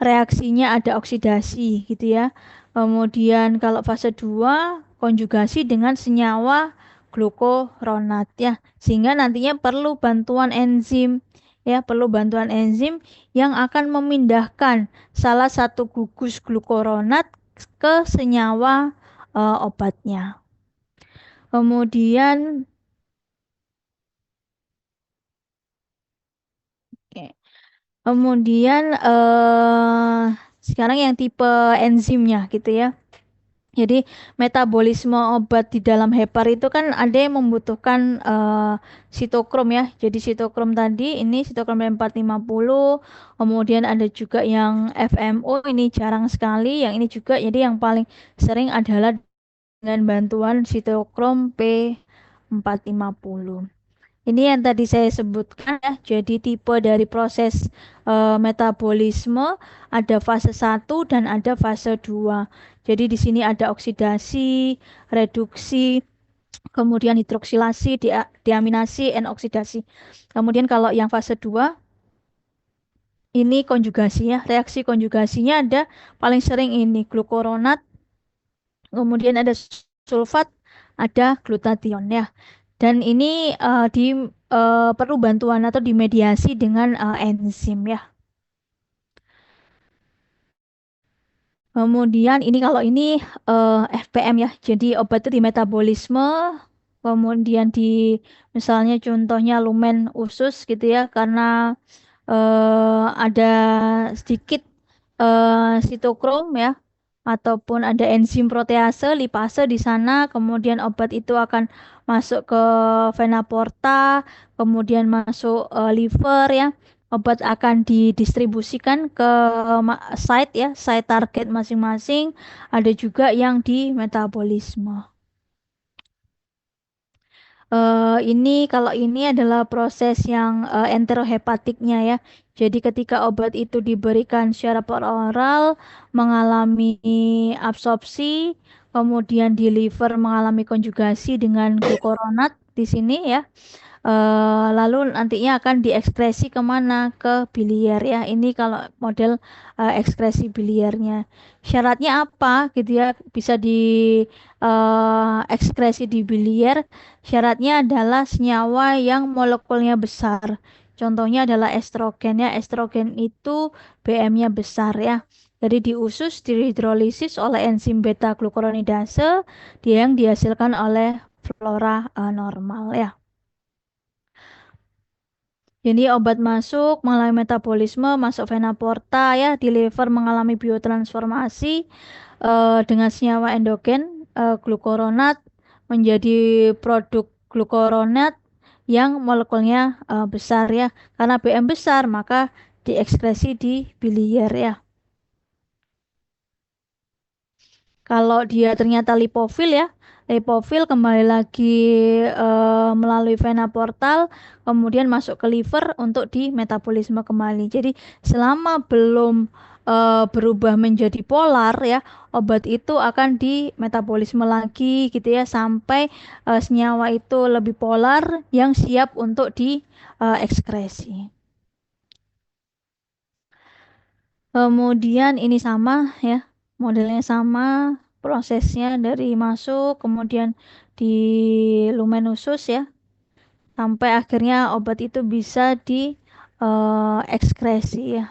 reaksinya ada oksidasi gitu ya. Kemudian kalau fase 2 konjugasi dengan senyawa glukuronat ya. Sehingga nantinya perlu bantuan enzim ya, perlu bantuan enzim yang akan memindahkan salah satu gugus glukuronat ke senyawa obatnya. Kemudian oke. Kemudian sekarang yang tipe enzimnya gitu ya. Jadi metabolisme obat di dalam hepar itu kan ada yang membutuhkan sitokrom ya. Jadi sitokrom tadi ini sitokrom 450, kemudian ada juga yang FMO ini jarang sekali, yang ini juga jadi yang paling sering adalah dengan bantuan sitokrom P450. Ini yang tadi saya sebutkan ya, jadi tipe dari proses metabolisme ada fase 1 dan ada fase 2. Jadi di sini ada oksidasi, reduksi, kemudian hidroksilasi, deaminasi, N-oksidasi. Kemudian kalau yang fase 2 ini konjugasi ya. Reaksi konjugasinya ada paling sering ini glukuronat, kemudian ada sulfat, ada glutathione ya. Dan ini perlu bantuan atau dimediasi dengan enzim ya. Kemudian ini kalau ini FPM ya. Jadi obat itu di metabolisme, kemudian di misalnya contohnya lumen usus gitu ya, karena ada sedikit sitokrom ya, ataupun ada enzim protease, lipase di sana, kemudian obat itu akan masuk ke vena porta, kemudian masuk liver ya. Obat akan didistribusikan ke site ya, site target masing-masing. Ada juga yang di metabolisme. Ini kalau ini adalah proses yang enterohepatiknya ya. Jadi ketika obat itu diberikan secara peroral mengalami absorpsi, kemudian di liver mengalami konjugasi dengan glukuronat di sini ya. Lalu nantinya akan diekskresi kemana? Ke biliar ya. Ini kalau model ekskresi biliarnya. Syaratnya apa gitu ya? Bisa di ekskresi di biliar. Syaratnya adalah senyawa yang molekulnya besar. Contohnya adalah estrogen ya. Estrogen itu BM-nya besar ya. Jadi di usus dihidrolisis oleh enzim beta glukuronidase, dia yang dihasilkan oleh flora normal ya. Jadi obat masuk mengalami metabolisme, masuk vena porta ya, di liver mengalami biotransformasi dengan senyawa endogen glukuronat menjadi produk glukuronat yang molekulnya besar ya. Karena BM besar maka diekskresi di biliar ya. Kalau dia ternyata lipofil ya, lipofil kembali lagi melalui vena portal, kemudian masuk ke liver untuk di metabolisme kembali. Jadi selama belum berubah menjadi polar ya, obat itu akan di metabolisme lagi gitu ya sampai senyawa itu lebih polar yang siap untuk di ekskresi. Kemudian ini sama ya, modelnya sama, prosesnya dari masuk, kemudian di lumen usus ya, sampai akhirnya obat itu bisa di ekskresi ya.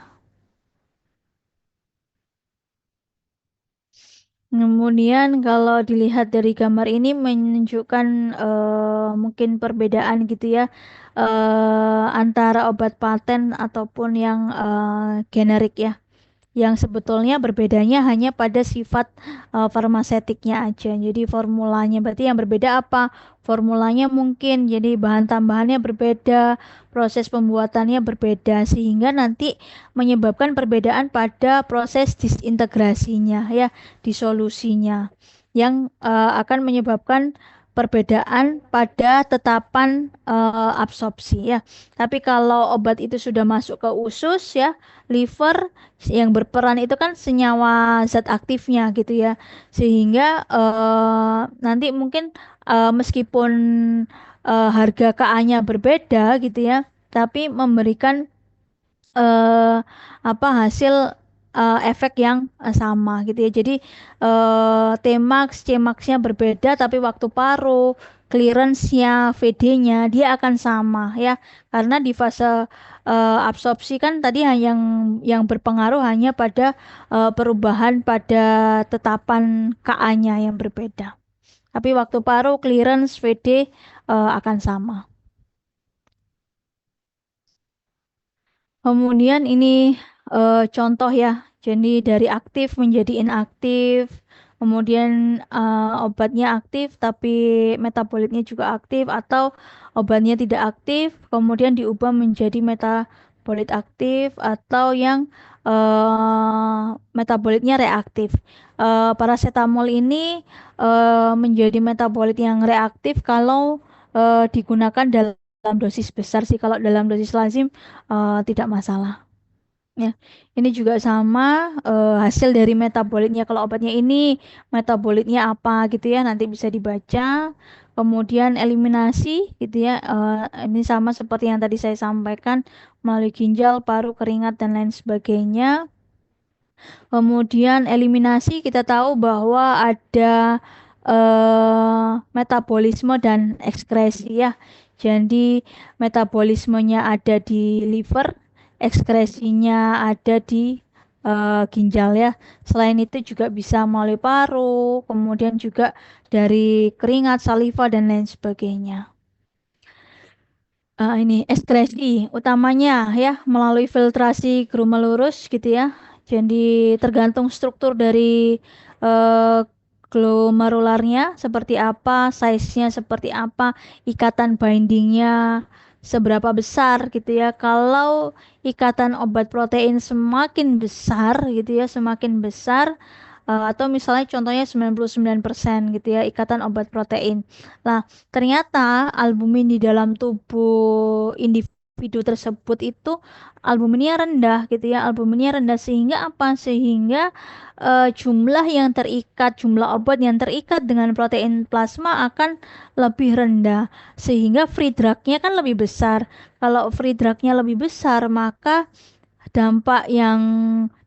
Kemudian kalau dilihat dari gambar ini menunjukkan mungkin perbedaan gitu ya antara obat paten ataupun yang generik ya. Yang sebetulnya berbedanya hanya pada sifat farmasetiknya aja. Jadi formulanya berarti yang berbeda apa? Formulanya mungkin jadi bahan tambahannya berbeda, proses pembuatannya berbeda sehingga nanti menyebabkan perbedaan pada proses disintegrasinya ya, disolusinya yang akan menyebabkan perbedaan pada tetapan absorpsi ya. Tapi kalau obat itu sudah masuk ke usus ya, liver yang berperan itu kan senyawa zat aktifnya gitu ya sehingga nanti mungkin meskipun harga KA-nya berbeda gitu ya tapi memberikan eh, apa hasil efek yang sama gitu ya. Jadi Tmax, Cmax-nya berbeda tapi waktu paruh, clearance-nya, VD-nya dia akan sama ya. Karena di fase absorpsi kan tadi yang berpengaruh hanya pada perubahan pada tetapan KA-nya yang berbeda. Tapi waktu paruh, clearance, VD akan sama. Kemudian ini contoh ya, jadi dari aktif menjadi inaktif, kemudian obatnya aktif tapi metabolitnya juga aktif atau obatnya tidak aktif, kemudian diubah menjadi metabolit aktif atau yang metabolitnya reaktif. Paracetamol ini menjadi metabolit yang reaktif kalau digunakan dalam dosis besar sih, kalau dalam dosis lazim tidak masalah. Ya, ini juga sama hasil dari metabolitnya. Kalau obatnya ini metabolitnya apa gitu ya, nanti bisa dibaca. Kemudian eliminasi gitu ya, ini sama seperti yang tadi saya sampaikan melalui ginjal, paru, keringat dan lain sebagainya. Kemudian eliminasi kita tahu bahwa ada metabolisme dan ekskresi ya. Jadi metabolismenya ada di liver, ekskresinya ada di ginjal ya. Selain itu juga bisa melalui paru, kemudian juga dari keringat, saliva dan lain sebagainya. Ini ekskresi utamanya ya melalui filtrasi glomerulus gitu ya. Jadi tergantung struktur dari eh, glomerularnya seperti apa, size-nya seperti apa, ikatan bindingnya seberapa besar gitu ya. Kalau ikatan obat protein semakin besar gitu ya, semakin besar atau misalnya contohnya 99% gitu ya ikatan obat protein. Nah, ternyata albumin di dalam tubuh individu individu tersebut itu albuminnya rendah gitu ya. Albuminnya rendah sehingga apa? Sehingga jumlah yang terikat, jumlah obat yang terikat dengan protein plasma akan lebih rendah sehingga free drug-nya kan lebih besar. Kalau free drug-nya lebih besar, maka dampak yang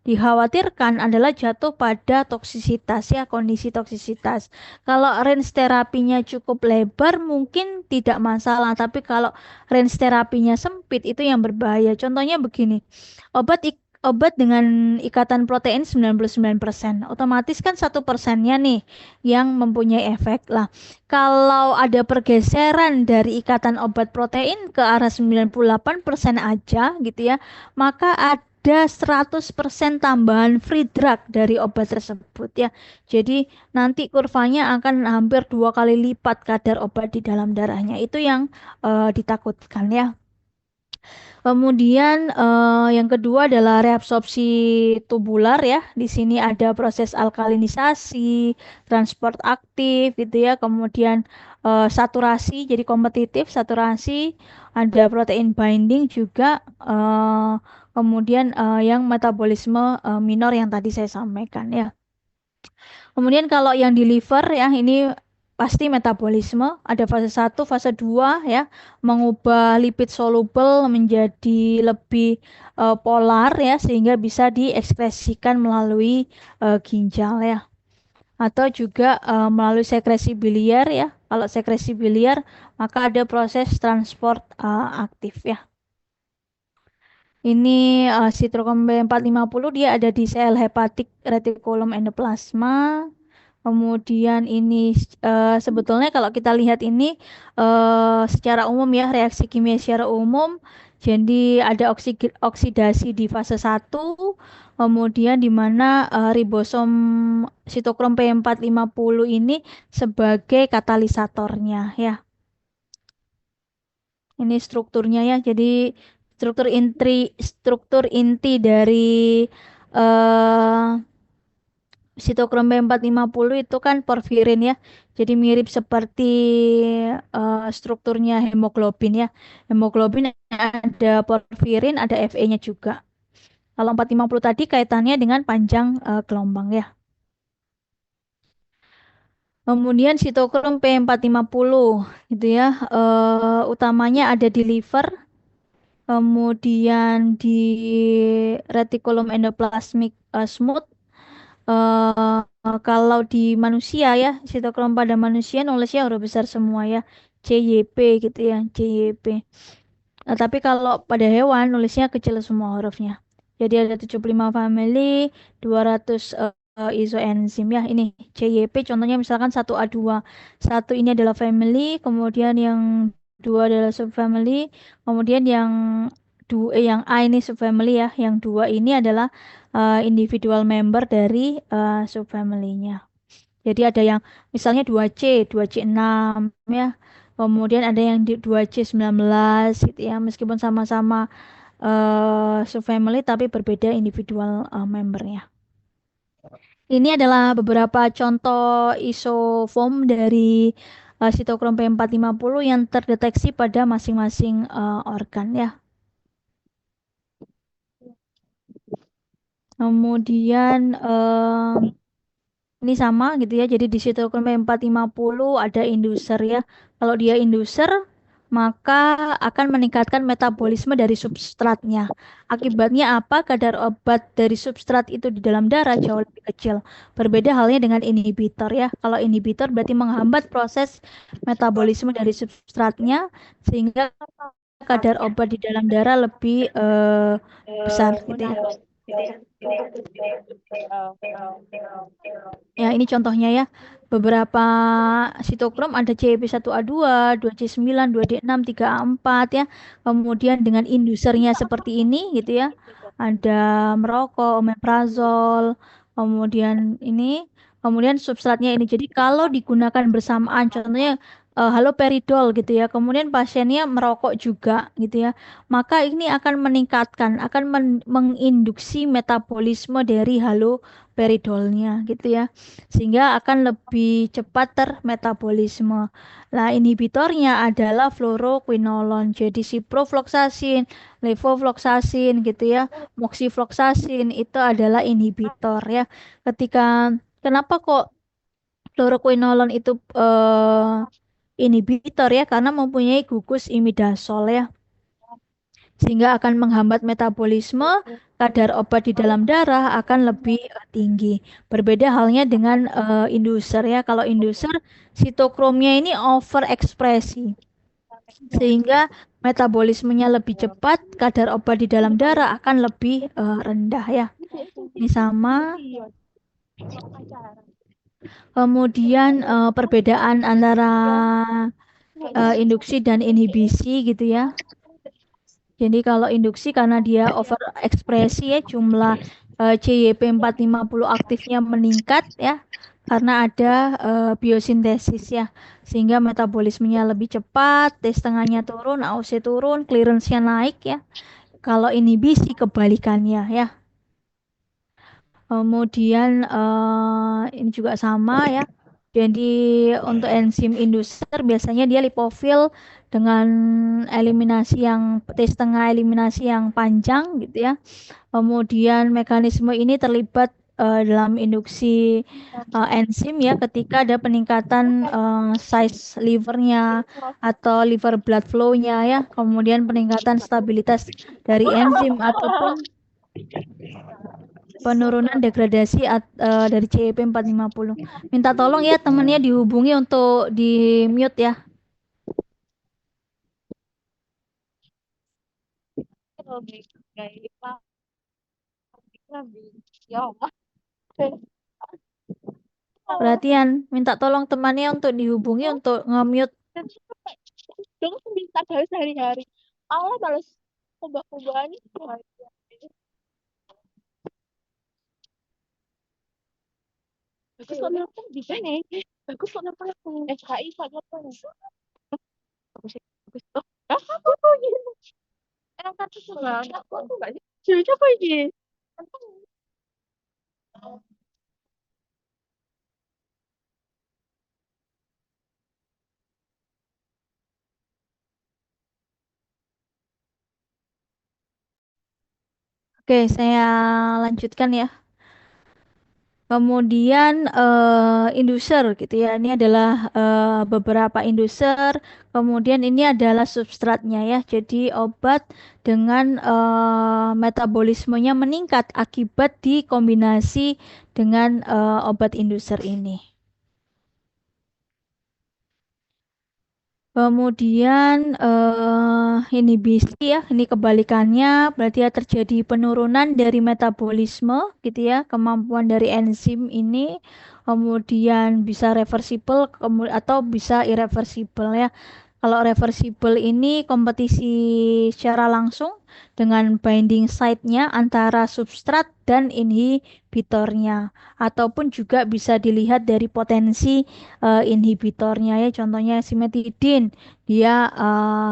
dikhawatirkan adalah jatuh pada toksisitas ya, kondisi toksisitas. Kalau range terapinya cukup lebar mungkin tidak masalah, tapi kalau range terapinya sempit itu yang berbahaya. Contohnya begini, obat dengan ikatan protein 99%, otomatis kan 1%-nya nih yang mempunyai efek. Lah, kalau ada pergeseran dari ikatan obat protein ke arah 98% aja gitu ya, maka ada 100% tambahan free drug dari obat tersebut ya. Jadi nanti kurvanya akan hampir 2 kali lipat kadar obat di dalam darahnya. Itu yang ditakutkan ya. Kemudian yang kedua adalah reabsorpsi tubular ya. Di sini ada proses alkalinisasi, transport aktif gitu ya. Kemudian saturasi, jadi kompetitif saturasi, ada protein binding juga. Kemudian yang metabolisme minor yang tadi saya sampaikan ya. Kemudian kalau yang di liver ya ini pasti metabolisme, ada fase 1, fase 2 ya, mengubah lipid soluble menjadi lebih polar ya sehingga bisa diekskresikan melalui ginjal ya. Atau juga melalui sekresi biliar ya. Kalau sekresi biliar maka ada proses transport aktif ya. Ini sitokrom B450 dia ada di sel hepatik retikulum endoplasma. Kemudian ini sebetulnya kalau kita lihat ini secara umum ya reaksi kimia secara umum. Jadi ada oksidasi di fase 1, kemudian di mana ribosom sitokrom P450 ini sebagai katalisatornya ya. Ini strukturnya ya. Jadi struktur inti dari eh sitokrom B450 itu kan porfirin ya. Jadi mirip seperti strukturnya hemoglobin ya. Hemoglobin ada porfirin, ada Fe-nya juga. Kalau 450 tadi kaitannya dengan panjang gelombang ya. Kemudian sitokrom P450 gitu ya. Utamanya ada di liver, kemudian di retikulum endoplasmic smooth. Kalau di manusia ya, sitokrom pada manusia nulisnya huruf besar semua ya, CYP gitu ya, CYP. Tapi kalau pada hewan nulisnya kecil semua hurufnya. Jadi ada 75 family, 200 isoenzim ya. Ini CYP contohnya misalkan 1A2. Satu ini adalah family, kemudian yang dua adalah subfamily, kemudian yang A ini subfamily ya, yang dua ini adalah individual member dari subfamily-nya. Jadi ada yang misalnya 2C, 2C6 ya. Kemudian ada yang 2C19 gitu ya. Meskipun sama-sama subfamily tapi berbeda individual membernya. Ini adalah beberapa contoh isoform dari sitokrom P450 yang terdeteksi pada masing-masing organ ya. Kemudian ini sama gitu ya. Jadi di sitokrom P450 ada inducer ya. Kalau dia inducer, maka akan meningkatkan metabolisme dari substratnya. Akibatnya apa? Kadar obat dari substrat itu di dalam darah jauh lebih kecil. Berbeda halnya dengan inhibitor ya. Kalau inhibitor berarti menghambat proses metabolisme dari substratnya sehingga kadar obat di dalam darah lebih besar gitu ya. Ya, ini contohnya ya. Beberapa sitokrom ada CYP1A2, 2C9, 2D6, 3A4 ya. Kemudian dengan indusernya seperti ini gitu ya. Ada merokok, omeprazol, kemudian ini, kemudian substratnya ini. Jadi kalau digunakan bersamaan, contohnya haloperidol gitu ya. Kemudian pasiennya merokok juga gitu ya. Maka ini akan meningkatkan, akan menginduksi metabolisme dari haloperidolnya gitu ya. Sehingga akan lebih cepat termetabolisme. Nah, inhibitornya adalah fluoroquinolone. Jadi ciprofloxacin, levofloxacin gitu ya, moxifloxacin itu adalah inhibitor ya. Ketika kenapa kok fluoroquinolone itu inhibitor ya karena mempunyai gugus imidazol ya sehingga akan menghambat metabolisme kadar obat di dalam darah akan lebih tinggi. Berbeda halnya dengan inducer ya. Kalau inducer sitokromnya ini overekspresi sehingga metabolismenya lebih cepat, kadar obat di dalam darah akan lebih rendah ya. Ini sama. Kemudian perbedaan antara induksi dan inhibisi gitu ya. Jadi kalau induksi karena dia overekspresi ya jumlah CYP450 aktifnya meningkat ya karena ada biosintesis ya sehingga metabolismenya lebih cepat, T setengahnya turun, AUC turun, clearance-nya naik ya. Kalau inhibisi kebalikannya ya. Kemudian ini juga sama ya. Jadi untuk enzim inducer biasanya dia lipofil dengan eliminasi yang T setengah eliminasi yang panjang gitu ya. Kemudian mekanisme ini terlibat dalam induksi enzim ya ketika ada peningkatan size livernya atau liver blood flow-nya ya. Kemudian peningkatan stabilitas dari enzim ataupun penurunan degradasi dari CYP450. Minta tolong ya temennya dihubungi untuk di mute ya. Perhatian, minta tolong temannya untuk dihubungi untuk nge-mute. Dong minta dari sehari-hari. Allah balas kubah-kubahan itu. Bagus kok nelfon bisa nih. Bagus kok nelfon aku. SKI kok nelfon. Bagus bagus. Oh, apa tuh ini? Emang kartu sebelah. Aku enggak sih. Jadi apa ini? Oke, saya lanjutkan ya. Kemudian inducer gitu ya. Ini adalah beberapa inducer. Kemudian ini adalah substratnya ya. Jadi obat dengan metabolismenya meningkat akibat dikombinasi dengan obat inducer ini. Kemudian inhibisi ya, ini kebalikannya berarti ya terjadi penurunan dari metabolisme gitu ya, kemampuan dari enzim ini kemudian bisa reversible atau bisa irreversible ya. Kalau reversible ini kompetisi secara langsung dengan binding site-nya antara substrat dan inhibitornya ataupun juga bisa dilihat dari potensi inhibitornya ya contohnya simetidin dia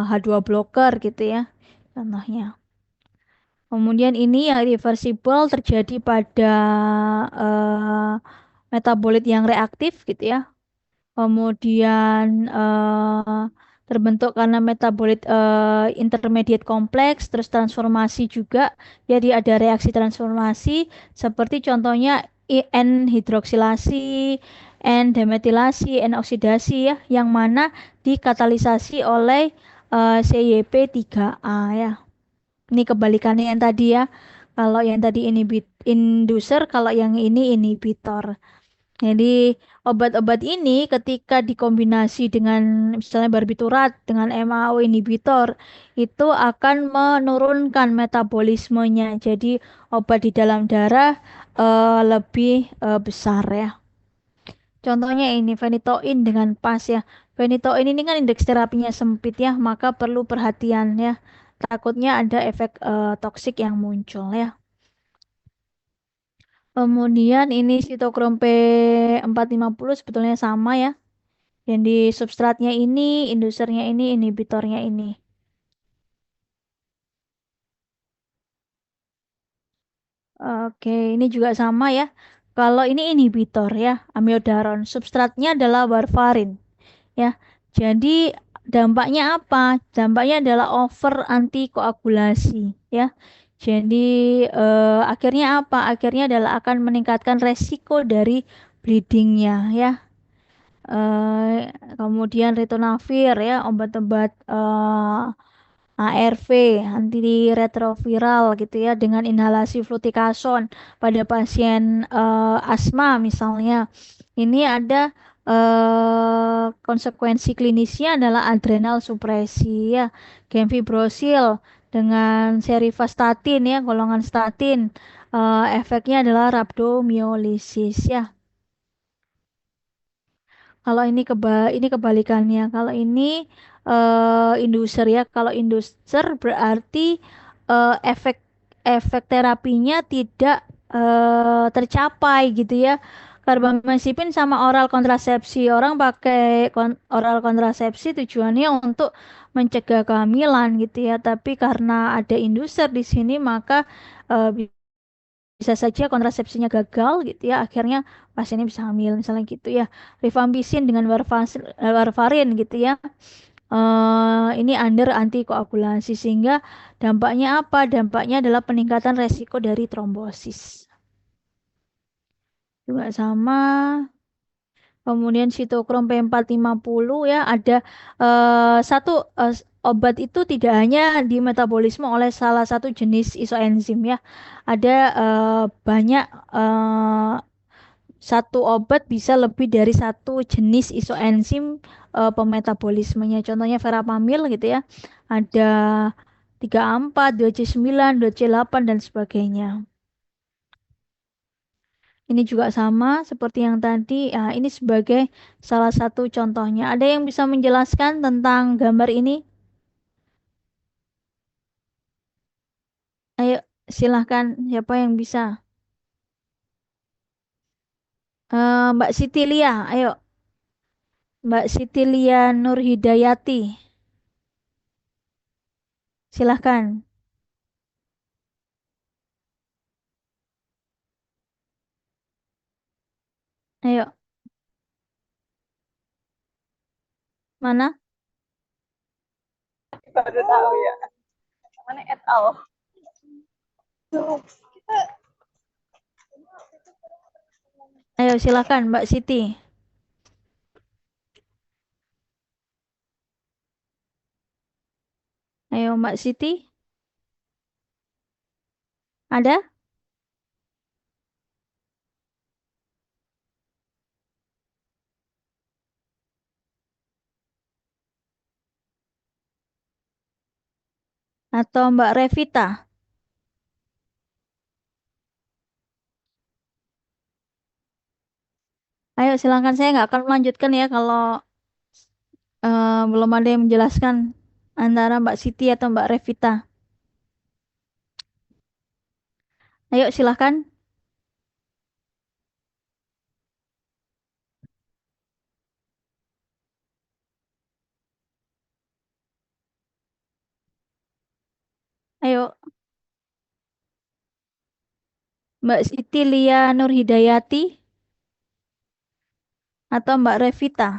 H2 blocker gitu ya contohnya. Kemudian ini yang reversible terjadi pada eh, metabolit yang reaktif gitu ya. Kemudian terbentuk karena metabolit intermediate kompleks, terus transformasi juga. Jadi ada reaksi transformasi seperti contohnya N hidroksilasi, N demetilasi, N oksidasi ya, yang mana dikatalisasi oleh CYP3A ya. Ini kebalikannya yang tadi ya. Kalau yang tadi inducer, kalau yang ini inhibitor. Jadi obat-obat ini ketika dikombinasi dengan misalnya barbiturat dengan MAO inhibitor itu akan menurunkan metabolismenya. Jadi obat di dalam darah lebih besar ya. Contohnya ini phenytoin dengan pas ya. Phenytoin ini kan indeks terapinya sempit ya, maka perlu perhatian ya. Takutnya ada efek toksik yang muncul ya. Kemudian ini sitokrom P450 sebetulnya sama ya. Yang di substratnya ini, indusernya ini, inhibitornya ini. Oke, ini juga sama ya. Kalau ini inhibitor ya, amiodaron. Substratnya adalah warfarin ya. Jadi dampaknya apa? Dampaknya adalah over antikoagulasi ya. Jadi akhirnya apa? Akhirnya adalah akan meningkatkan resiko dari bleedingnya ya. Kemudian ritonavir ya, obat-obat ARV, antiretroviral gitu ya, dengan inhalasi fluticasone pada pasien asma misalnya. Ini ada konsekuensi klinisnya adalah adrenal supresi ya, gemfibrosil dengan serivastatin ya, golongan statin. Efeknya adalah rhabdomyolysis ya. Kalau ini kebalikannya. Kalau ini induser ya. Kalau induser berarti efek efek terapinya tidak tercapai gitu ya. Karbamazepin sama oral kontrasepsi. Orang pakai oral kontrasepsi tujuannya untuk mencegah kehamilan gitu ya. Tapi karena ada induser di sini maka eh, bisa saja kontrasepsinya gagal gitu ya, akhirnya pasiennya bisa hamil misalnya gitu ya. Rifampicin dengan warfarin gitu ya. Ini under antikoagulasi sehingga dampaknya apa? Dampaknya adalah peningkatan resiko dari trombosis. Juga sama. Kemudian sitokrom P450 ya, ada satu obat itu tidak hanya dimetabolisme oleh salah satu jenis isoenzim ya. Ada banyak satu obat bisa lebih dari satu jenis isoenzim pemetabolismenya. Contohnya verapamil gitu ya. Ada 3A4, 2C9, 2C8 dan sebagainya. Ini juga sama seperti yang tadi. Ini sebagai salah satu contohnya. Ada yang bisa menjelaskan tentang gambar ini? Ayo, silahkan. Siapa yang bisa? Mbak Siti Lia, ayo. Mbak Siti Lia Nurhidayati. Silahkan. Ayo, mana? Baru tahu ya. Mana et al. Ayo, silahkan Mbak Siti. Ayo, Mbak Siti. Ada? Atau Mbak Revita? Ayo, silahkan. Saya nggak akan melanjutkan ya kalau belum ada yang menjelaskan antara Mbak Siti atau Mbak Revita. Ayo, silahkan. Ayo, Mbak Siti Lia Nurhidayati atau Mbak Revita.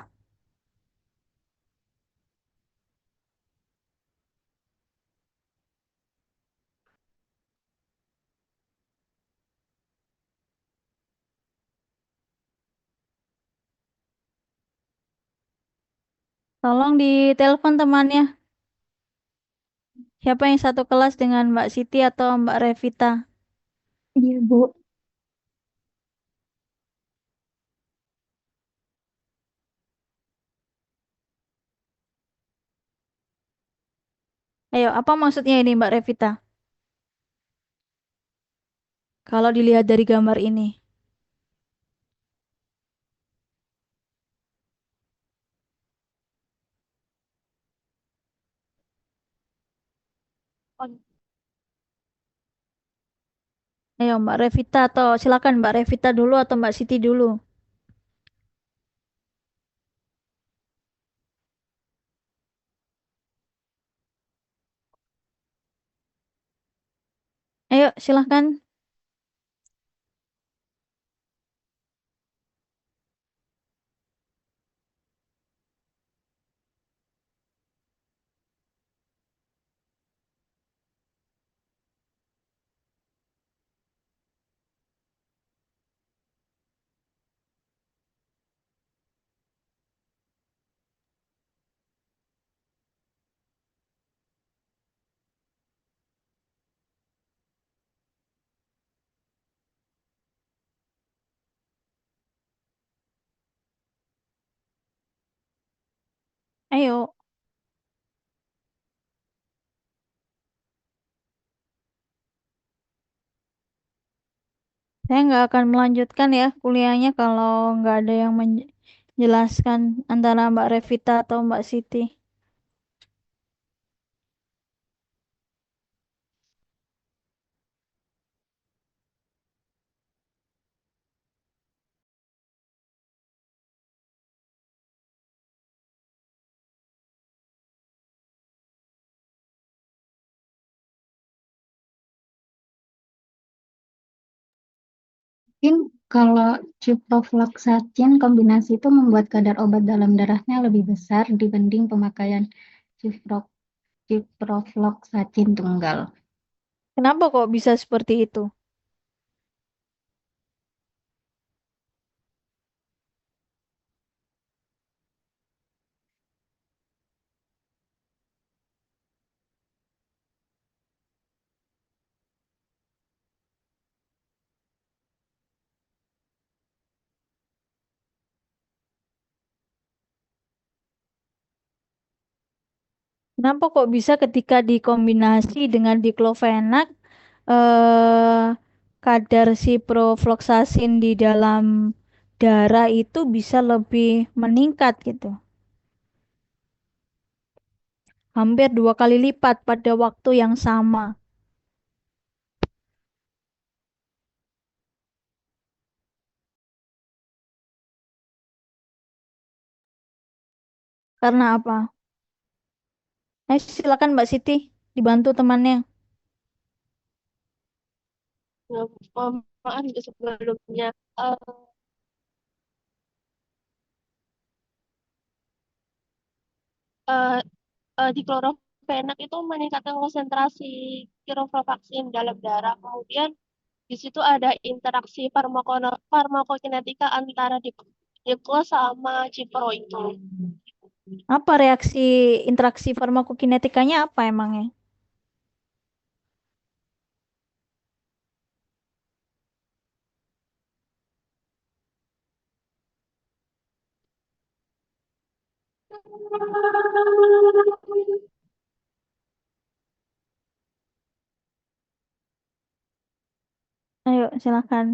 Tolong ditelepon temannya. Siapa yang satu kelas dengan Mbak Siti atau Mbak Revita? Iya, Bu. Ayo, apa maksudnya ini Mbak Revita? Kalau dilihat dari gambar ini. Oh, Ayo Mbak Revita atau silakan Mbak Revita dulu atau Mbak Siti dulu. Ayo, silahkan. Ayo. Saya nggak akan melanjutkan ya kuliahnya kalau nggak ada yang menjelaskan antara Mbak Revita atau Mbak Siti. Mungkin kalau ciprofloxacin kombinasi itu membuat kadar obat dalam darahnya lebih besar dibanding pemakaian cipro- ciprofloxacin tunggal. Kenapa kok bisa seperti itu? Kenapa kok bisa ketika dikombinasi dengan diklofenak, eh, kadar ciprofloxacin di dalam darah itu bisa lebih meningkat gitu? Hampir 2 kali lipat pada waktu yang sama. Karena apa? Silakan Mbak Siti, dibantu temannya. Nah, maaf juga sebelumnya. Eh, eh, di klorofenak itu meningkatkan konsentrasi kiroflavaksin dalam darah. Kemudian di situ ada interaksi farmakokinetika antara diklo sama cipro itu. Apa reaksi interaksi farmakokinetikanya apa emangnya? Ayo, silakan.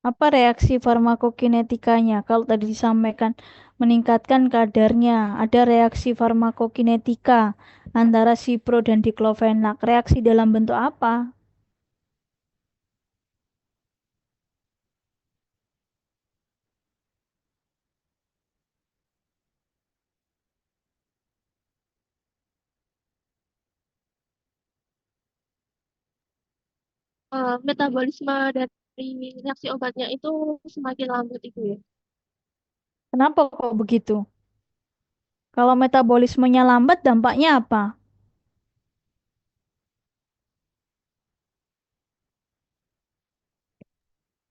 Apa reaksi farmakokinetikanya? Kalau tadi disampaikan meningkatkan kadarnya, ada reaksi farmakokinetika antara cipro dan diklofenak. Reaksi dalam bentuk apa? Metabolisme dari reaksi obatnya itu semakin lambat itu ya. Kenapa kok begitu? Kalau metabolismenya lambat, dampaknya apa?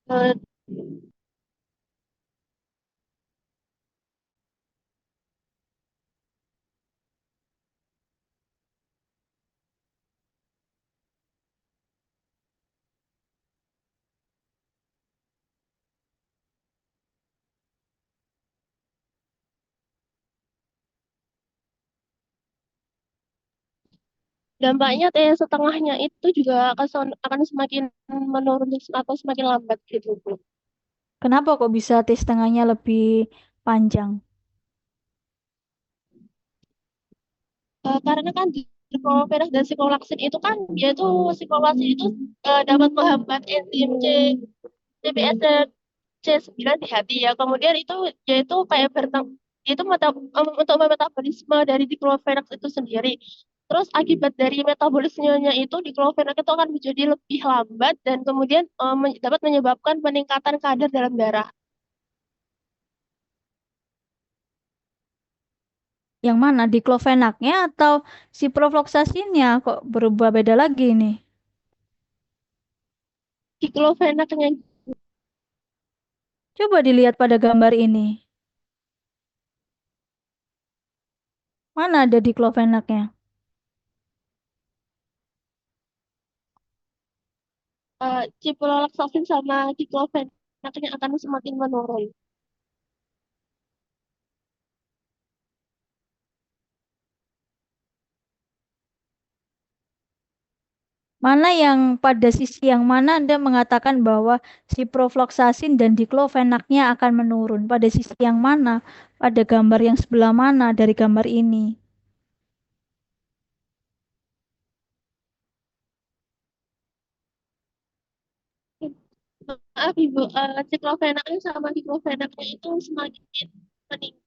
Eh, Dampaknya setengahnya itu juga akan semakin menurun atau semakin lambat gitu, Bu. Kenapa kok bisa tes tengahnya lebih panjang? Karena kan di dikloferas dan siprolaksin itu kan dia itu siprolaksin itu dapat menghambat enzim CBS dan C9 di hati ya. Kemudian itu yaitu kayak bertemu. itu untuk metabolisme dari diklofenak itu sendiri. Terus akibat dari metabolismenya itu diklofenak itu akan menjadi lebih lambat dan kemudian dapat menyebabkan peningkatan kadar dalam darah. Yang mana? Diklofenaknya atau ciprofloxacinnya kok berubah beda lagi nih? Diklofenaknya Coba dilihat pada gambar ini. Mana ada diklofenaknya? ciprofloxacin sama diklofenaknya akan semakin menurun. Mana yang pada sisi yang mana Anda mengatakan bahwa ciprofloxacin dan diklofenaknya akan menurun? Pada sisi yang mana? Pada gambar yang sebelah mana dari gambar ini? Maaf Ibu, ciklofenaknya sama diklofenaknya itu semakin meningkat.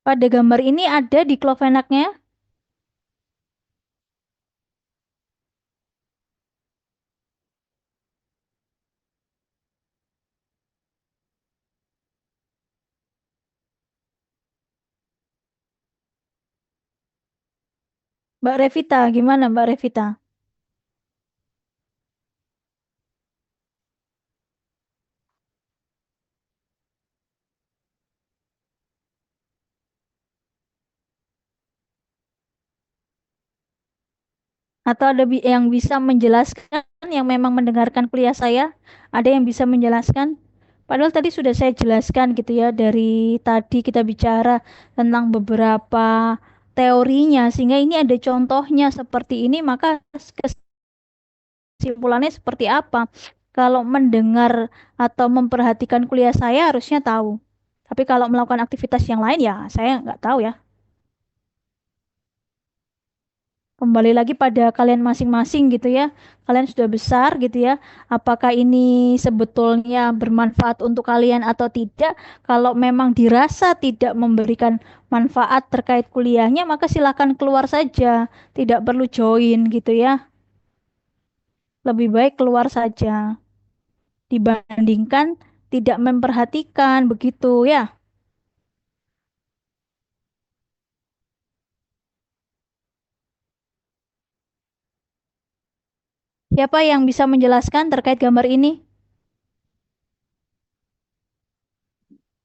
Pada gambar ini ada diklofenaknya? Mbak Revita, gimana Mbak Revita? Atau ada yang bisa menjelaskan yang memang mendengarkan kuliah saya? Ada yang bisa menjelaskan? Padahal tadi sudah saya jelaskan gitu ya, dari tadi kita bicara tentang beberapa teorinya, sehingga ini ada contohnya seperti ini, maka kesimpulannya seperti apa? Kalau mendengar atau memperhatikan kuliah saya harusnya tahu. Tapi kalau melakukan aktivitas yang lain ya saya nggak tahu ya. Kembali lagi pada kalian masing-masing gitu ya. Kalian sudah besar gitu ya. Apakah ini sebetulnya bermanfaat untuk kalian atau tidak? Kalau memang dirasa tidak memberikan manfaat terkait kuliahnya, maka silakan keluar saja. Tidak perlu join gitu ya. Lebih baik keluar saja dibandingkan tidak memperhatikan begitu ya. Siapa yang bisa menjelaskan terkait gambar ini?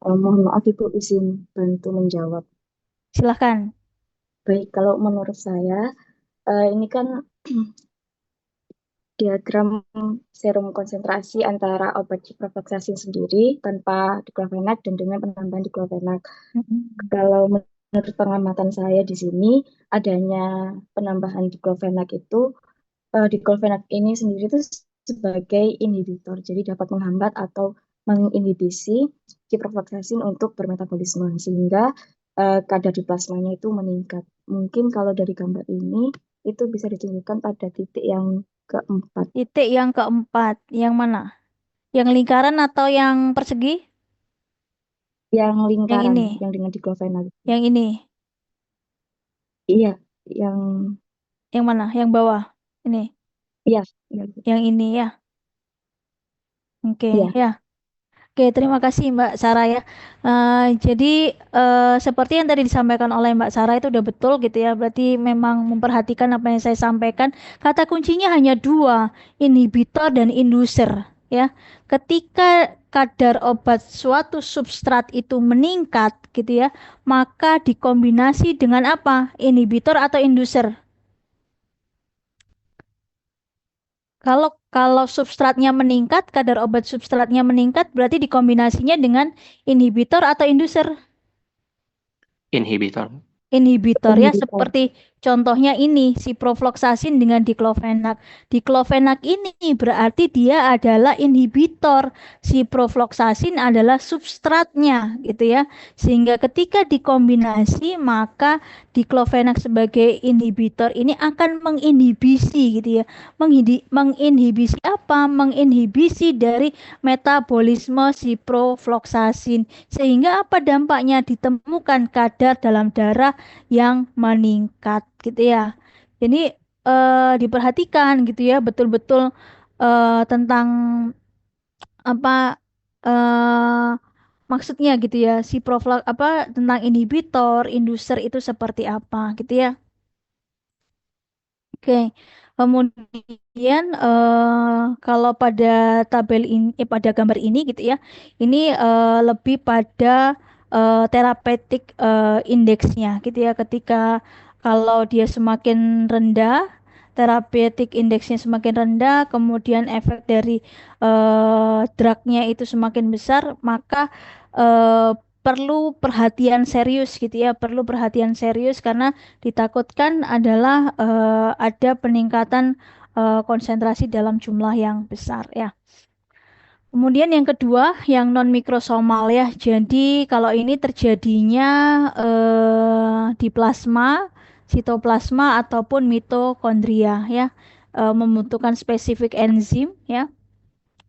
Mohon maaf Ibu, izin bantu menjawab. Silahkan. Baik, kalau menurut saya, ini kan diagram serum konsentrasi antara obat ciprofloxacin sendiri tanpa diklofenak dan dengan penambahan diklofenak. Kalau menurut pengamatan saya di sini, adanya penambahan diklofenak itu, diklofenak ini sendiri itu sebagai inhibitor, jadi dapat menghambat atau menginhibisi ciprofloxacin untuk bermetabolisme, sehingga kadar di plasmanya itu meningkat. Mungkin kalau dari gambar ini, itu bisa ditunjukkan pada titik yang keempat. Titik yang keempat, yang mana? Yang lingkaran atau yang persegi? Yang lingkaran, ini. yang dengan diklofenak. Yang ini. Iya, yang mana? Yang bawah. Ini. iya, iya. Yang ini ya. Oke, Iya. ya. Oke, terima kasih Mbak Sarah ya. Jadi seperti yang tadi disampaikan oleh Mbak Sarah itu udah betul gitu ya. Berarti memang memperhatikan apa yang saya sampaikan. Kata kuncinya hanya dua, inhibitor dan inducer ya. Ketika kadar obat suatu substrat itu meningkat gitu ya, maka dikombinasi dengan apa? Inhibitor atau inducer. Kalau substratnya meningkat, kadar obat substratnya meningkat, berarti dikombinasinya dengan inhibitor atau inducer. Inhibitor. Inhibitor ya, Inhibitor. seperti Contohnya ini ciprofloxacin dengan diklofenak. Diklofenak ini berarti dia adalah inhibitor. Ciprofloxacin adalah substratnya gitu ya. Sehingga ketika dikombinasi maka diklofenak sebagai inhibitor ini akan menginhibisi gitu ya. Menginhibisi apa? Menginhibisi dari metabolisme ciprofloxacin. Sehingga apa dampaknya? Ditemukan kadar dalam darah yang meningkat gitu ya. Jadi diperhatikan gitu ya betul-betul tentang apa eh, maksudnya gitu ya si profil apa tentang inhibitor, inducer itu seperti apa gitu ya. Oke. Kemudian kalau pada tabel ini pada gambar ini gitu ya. Ini lebih pada therapeutic indeksnya gitu ya. Ketika kalau dia semakin rendah, therapeutic indeksnya semakin rendah, kemudian efek dari drugnya itu semakin besar, maka eh, perlu perhatian serius gitu ya, perlu perhatian serius karena ditakutkan adalah ada peningkatan konsentrasi dalam jumlah yang besar ya. Kemudian yang kedua, yang non mikrosomal ya. Jadi kalau ini terjadinya di plasma, sitoplasma ataupun mitokondria ya, membutuhkan spesifik enzim ya.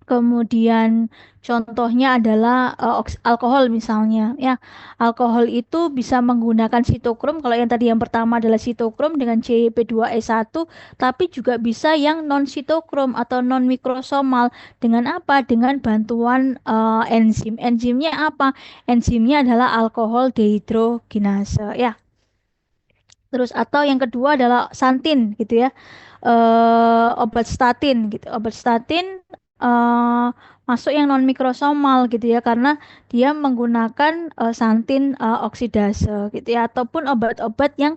Kemudian contohnya adalah alkohol misalnya ya. Alkohol itu bisa menggunakan sitokrom. Kalau yang tadi yang pertama adalah sitokrom dengan CYP2E1, tapi juga bisa yang non sitokrom atau non mikrosomal dengan apa? Dengan bantuan enzim. Enzimnya apa? Enzimnya adalah alkohol dehidrogenase ya. Terus atau yang kedua adalah santin gitu ya. Obat statin gitu. Obat statin eh, masuk yang non mikrosomal gitu ya karena dia menggunakan santin oksidase gitu ya ataupun obat-obat yang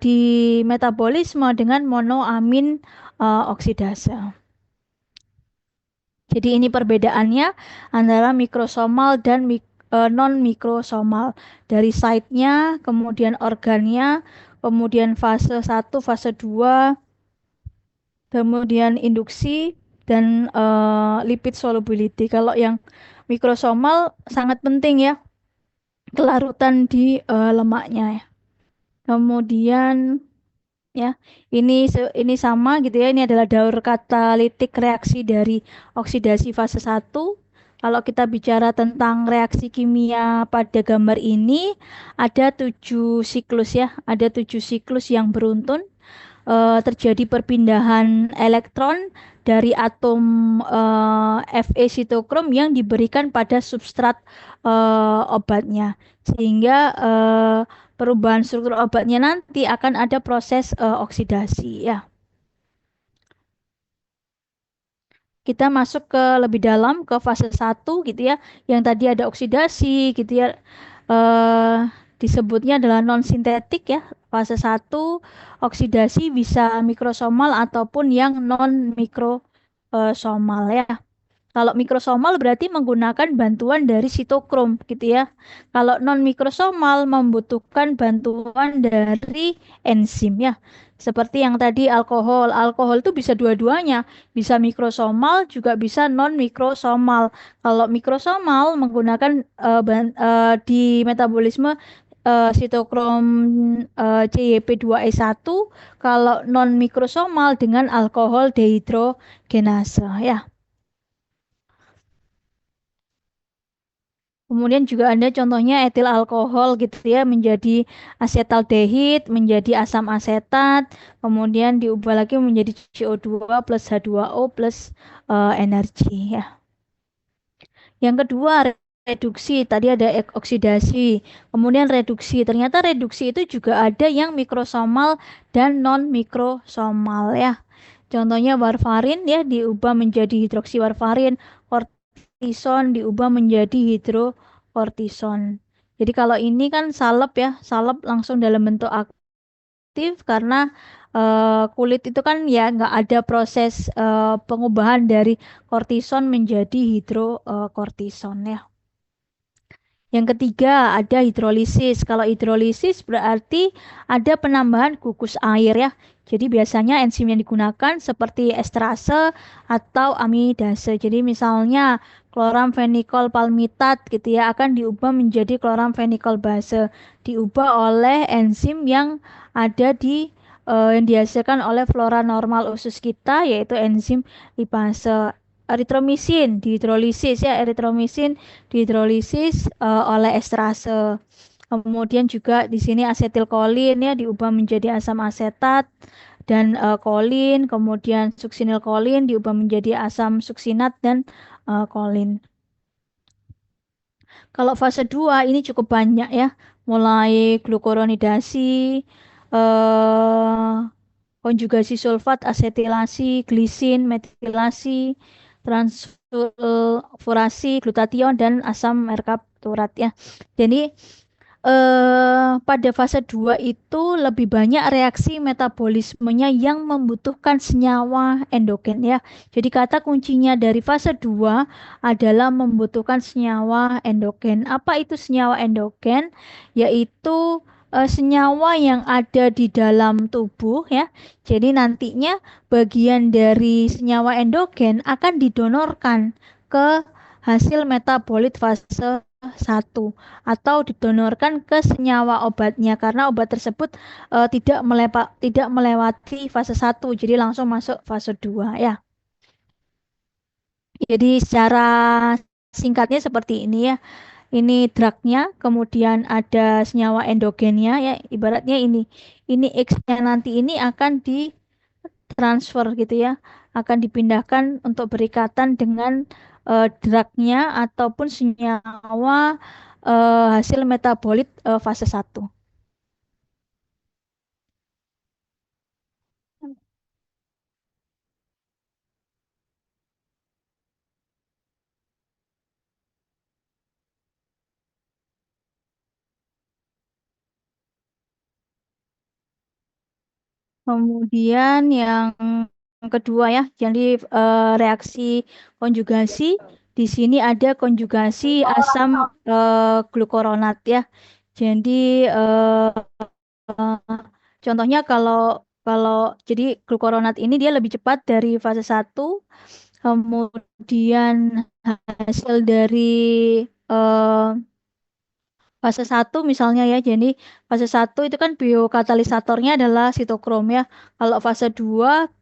di metabolisme dengan monoamin oksidase. Jadi ini perbedaannya antara mikrosomal dan non mikrosomal. Dari site-nya, kemudian organnya, kemudian fase 1, fase 2, kemudian induksi dan lipid solubility. Kalau yang mikrosomal sangat penting ya, kelarutan di lemaknya ya. Kemudian ya, ini sama gitu ya. Ini adalah daur katalitik reaksi dari oksidasi fase 1. Kalau kita bicara tentang reaksi kimia pada gambar ini ada 7 siklus ya, ada 7 siklus yang beruntun. Terjadi perpindahan elektron dari atom Fe sitokrom yang diberikan pada substrat obatnya sehingga perubahan struktur obatnya nanti akan ada proses oksidasi ya. Kita masuk ke lebih dalam ke fase 1 gitu ya. Yang tadi ada oksidasi gitu ya. Eh disebutnya adalah non sintetik ya. Fase 1 oksidasi bisa mikrosomal ataupun yang non mikrosomal ya. Kalau mikrosomal berarti menggunakan bantuan dari sitokrom gitu ya. Kalau non mikrosomal membutuhkan bantuan dari enzim ya. Seperti yang tadi alkohol. Alkohol itu bisa dua-duanya, bisa mikrosomal juga bisa non mikrosomal. Kalau mikrosomal menggunakan di metabolisme sitokrom CYP2E1, kalau non mikrosomal dengan alkohol dehidrogenase ya. Kemudian juga ada contohnya etil alkohol gitu ya menjadi asetaldehid, menjadi asam asetat, kemudian diubah lagi menjadi CO2 plus H2O plus energi ya. Yang kedua reduksi, tadi ada oksidasi, kemudian reduksi. Ternyata reduksi itu juga ada yang mikrosomal dan non mikrosomal ya. Contohnya warfarin ya diubah menjadi hidroksiwarfarin, kortison diubah menjadi hidrokortison. Jadi kalau ini kan salep ya, salep langsung dalam bentuk aktif karena kulit itu kan ya nggak ada proses pengubahan dari kortison menjadi hidrokortison ya. Yang ketiga ada hidrolisis. Kalau hidrolisis berarti ada penambahan gugus air ya. Jadi biasanya enzim yang digunakan seperti esterase atau amidase. Jadi misalnya kloramfenikol palmitat gitu ya akan diubah menjadi kloramfenikol base. Diubah oleh enzim yang ada yang dihasilkan oleh flora normal usus kita yaitu enzim lipase. Eritromisin dihidrolisis ya, eritromisin dihidrolisis oleh esterase. Kemudian juga di sini asetilkolin ya diubah menjadi asam asetat dan kolin, kemudian suksinilkolin diubah menjadi asam suksinat dan kolin. Kalau fase 2 ini cukup banyak ya, mulai glukuronidasi, eh, konjugasi sulfat, asetilasi, glisin, metilasi, transfurasi, glutation dan asam merkapturat ya. Jadi pada fase 2 itu lebih banyak reaksi metabolismenya yang membutuhkan senyawa endogen ya. Jadi kata kuncinya dari fase 2 adalah membutuhkan senyawa endogen. Apa itu senyawa endogen? Yaitu senyawa yang ada di dalam tubuh ya. Jadi nantinya bagian dari senyawa endogen akan didonorkan ke hasil metabolit fase 1 atau didonorkan ke senyawa obatnya karena obat tersebut tidak melewati fase 1 jadi langsung masuk fase 2 ya. Jadi secara singkatnya seperti ini ya. Ini drugnya, kemudian ada senyawa endogennya ya. Ibaratnya ini X-nya nanti ini akan ditransfer gitu ya. Akan dipindahkan untuk berikatan dengan drugnya ataupun senyawa hasil metabolit fase 1. Kemudian yang kedua ya, jadi reaksi konjugasi. Di sini ada konjugasi asam glukuronat ya. Jadi contohnya kalau kalau jadi glukuronat ini dia lebih cepat dari fase 1. Kemudian hasil dari eh, fase 1 misalnya ya. Jadi fase 1 itu kan biokatalisatornya adalah sitokrom ya. Kalau fase 2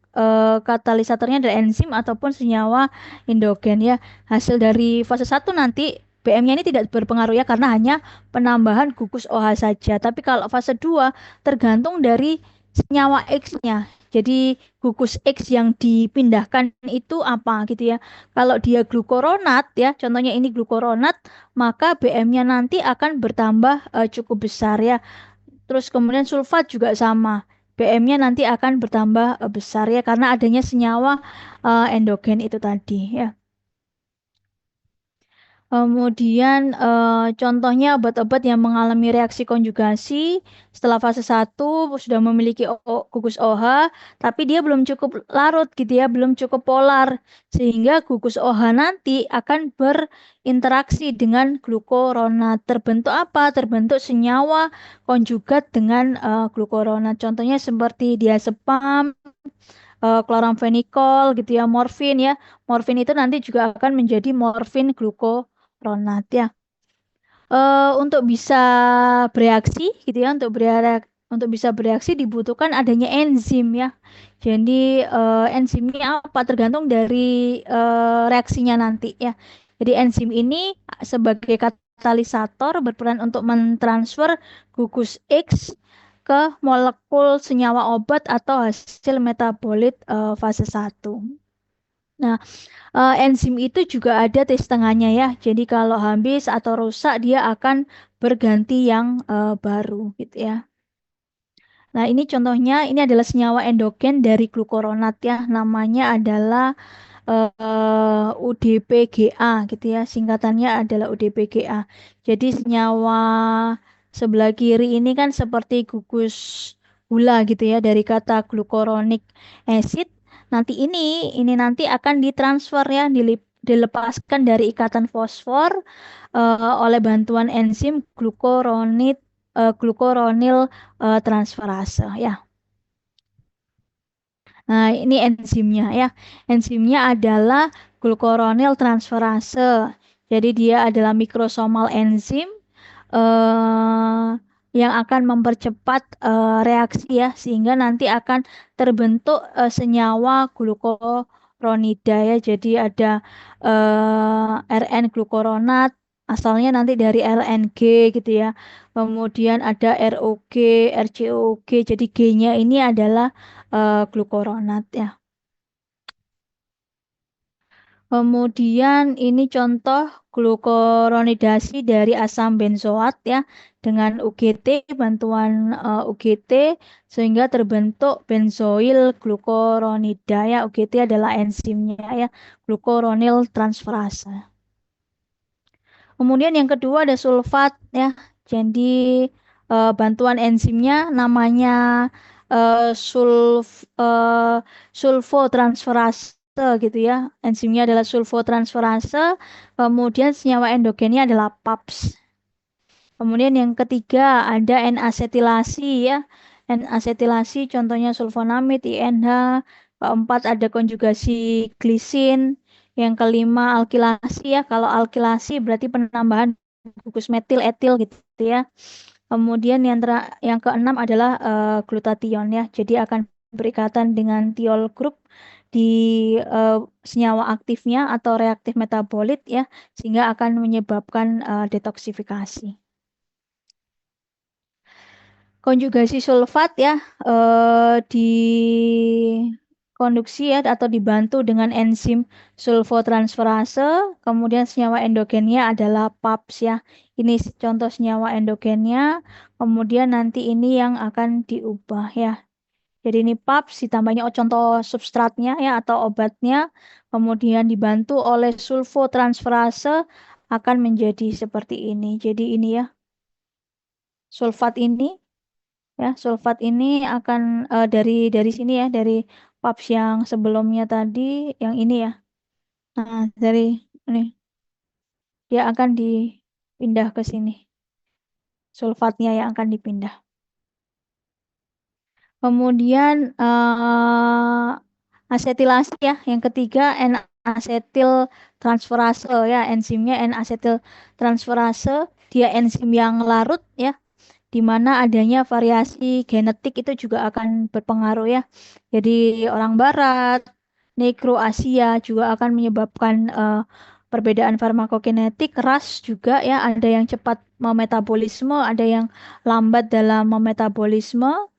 katalisatornya adalah enzim ataupun senyawa endogen ya. Hasil dari fase 1 nanti BM-nya ini tidak berpengaruh ya karena hanya penambahan gugus OH saja. Tapi kalau fase 2 tergantung dari senyawa X-nya. Jadi gugus X yang dipindahkan itu apa gitu ya. Kalau dia glukuronat ya, contohnya ini glukuronat maka BM-nya nanti akan bertambah cukup besar ya. Terus kemudian sulfat juga sama. BM-nya nanti akan bertambah besar ya karena adanya senyawa endogen itu tadi ya. Kemudian contohnya obat-obat yang mengalami reaksi konjugasi setelah fase 1 sudah memiliki gugus OH, tapi dia belum cukup larut gitu ya, belum cukup polar. Sehingga gugus OH nanti akan berinteraksi dengan glukuronat. Terbentuk apa? Terbentuk senyawa konjugat dengan glukuronat. Contohnya seperti diazepam, kloramfenikol gitu ya, morfin ya. Morfin itu nanti juga akan menjadi morfin glukuronat ya. Untuk bisa bereaksi gitu ya, untuk bisa bereaksi dibutuhkan adanya enzim ya. Jadi enzimnya apa tergantung dari reaksinya nanti ya. Jadi enzim ini sebagai katalisator berperan untuk mentransfer gugus X ke molekul senyawa obat atau hasil metabolit fase 1. Nah, enzim itu juga ada tes tengahnya ya. Jadi kalau habis atau rusak dia akan berganti yang baru gitu ya. Nah, ini contohnya ini adalah senyawa endogen dari glukuronat ya. Namanya adalah UDPGA gitu ya. Singkatannya adalah UDPGA. Jadi senyawa sebelah kiri ini kan seperti gugus gula gitu ya dari kata glucuronic acid. Nanti ini nanti akan ditransfer ya dilepaskan dari ikatan fosfor oleh bantuan enzim glukoronil transferase ya. Nah, ini enzimnya ya. Enzimnya adalah glukoronil transferase. Jadi dia adalah mikrosomal enzim eh, yang akan mempercepat reaksi ya, sehingga nanti akan terbentuk senyawa glukoronida ya. Jadi ada RN glukoronat, asalnya nanti dari RNG gitu ya. Kemudian ada ROG, RCOG. Jadi G-nya ini adalah glukoronat ya. Kemudian ini contoh glukoronidasi dari asam benzoat ya dengan UGT, bantuan UGT sehingga terbentuk benzoil glukoronida ya. UGT adalah enzimnya ya, glukoronil transferase. Kemudian yang kedua ada sulfat ya. Jadi bantuan enzimnya namanya sulfotransferase gitu ya. Enzimnya adalah sulfotransferase. Kemudian senyawa endogennya adalah PAPS. Kemudian yang ketiga ada N-asetilasi ya. N-asetilasi contohnya sulfonamid, INH. Keempat ada konjugasi glisin. Yang kelima alkilasi ya. Kalau alkilasi berarti penambahan gugus metil etil gitu ya. Kemudian yang keenam adalah glutathione ya. Jadi akan berikatan dengan thiol group di senyawa aktifnya atau reaktif metabolit ya, sehingga akan menyebabkan detoksifikasi. Konjugasi sulfat ya di konduksi ya atau dibantu dengan enzim sulfotransferase. Kemudian senyawa endogennya adalah PAPS ya. Ini contoh senyawa endogennya. Kemudian nanti ini yang akan diubah ya. Jadi ini PAPS ditambahnya contoh substratnya ya atau obatnya. Kemudian dibantu oleh sulfotransferase akan menjadi seperti ini. Jadi ini ya. Sulfat ini ya, sulfat ini akan dari sini ya, dari PAPS yang sebelumnya tadi, yang ini ya. Nah, dari ini dia akan dipindah ke sini. Sulfatnya yang akan dipindah. Kemudian asetilasi ya, yang ketiga N-asetil transferase ya, enzimnya N-asetil transferase, dia enzim yang larut ya, di mana adanya variasi genetik itu juga akan berpengaruh ya. Jadi orang Barat, Negro Asia juga akan menyebabkan perbedaan farmakokinetik, ras juga ya, ada yang cepat memetabolisme, ada yang lambat dalam memetabolisme,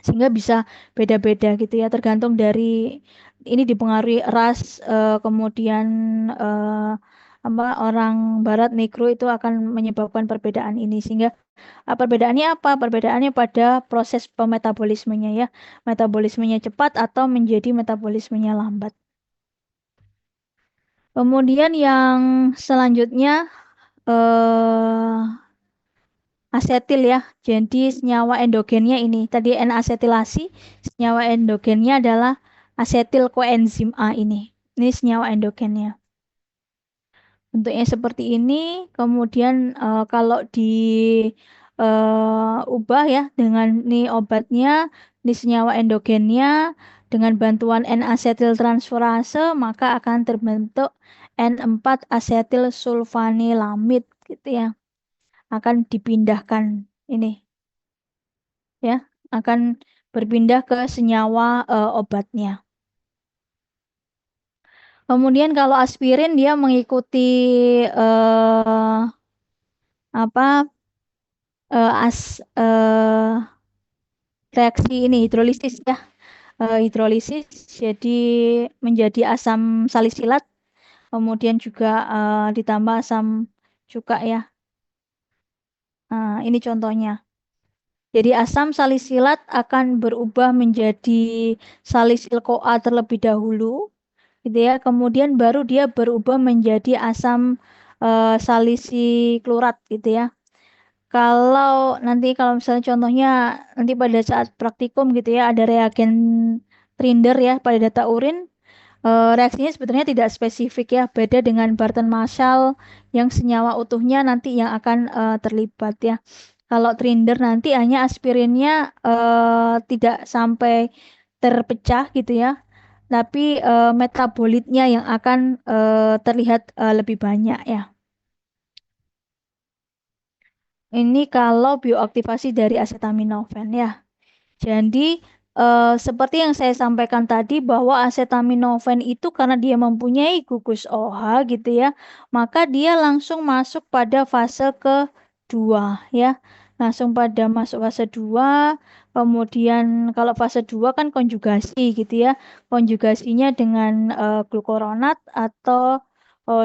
sehingga bisa beda-beda gitu ya, tergantung dari ini dipengaruhi ras, kemudian eh, apa orang Barat Negro itu akan menyebabkan perbedaan ini, sehingga perbedaannya apa? Perbedaannya pada proses pemetabolismenya ya. Metabolismenya cepat atau menjadi metabolismenya lambat. Kemudian yang selanjutnya eh, asetil ya. Jadi senyawa endogennya ini. Tadi N-asetilasi, senyawa endogennya adalah asetil koenzim A ini. Ini senyawa endogennya. Bentuknya seperti ini. Kemudian kalau diubah ya dengan ini obatnya, ini senyawa endogennya dengan bantuan N-asetil transferase, maka akan terbentuk N4 asetil sulfanilamid gitu ya. Akan dipindahkan ini ya, akan berpindah ke senyawa obatnya. Kemudian kalau aspirin dia mengikuti apa reaksi ini hidrolisis ya. Hidrolisis jadi menjadi asam salisilat, kemudian juga ditambah asam cuka ya. Ini contohnya. Jadi asam salisilat akan berubah menjadi salisil-CoA terlebih dahulu, gitu ya. Kemudian baru dia berubah menjadi asam salisiklurat, gitu ya. Kalau misalnya contohnya nanti pada saat praktikum gitu ya ada reagen Trinder ya pada data urin, reaksinya sebetulnya tidak spesifik ya, beda dengan Barton Marshall yang senyawa utuhnya nanti yang akan terlibat ya. Kalau Trinder nanti hanya aspirinnya tidak sampai terpecah gitu ya, tapi metabolitnya yang akan terlihat lebih banyak ya. Ini kalau bioaktivasi dari acetaminophen ya. Jadi seperti yang saya sampaikan tadi bahwa acetaminophen itu karena dia mempunyai gugus OH gitu ya, maka dia langsung masuk pada fase kedua ya. Langsung pada masuk fase 2. Kemudian kalau fase 2 kan konjugasi gitu ya. Konjugasinya dengan glukuronat atau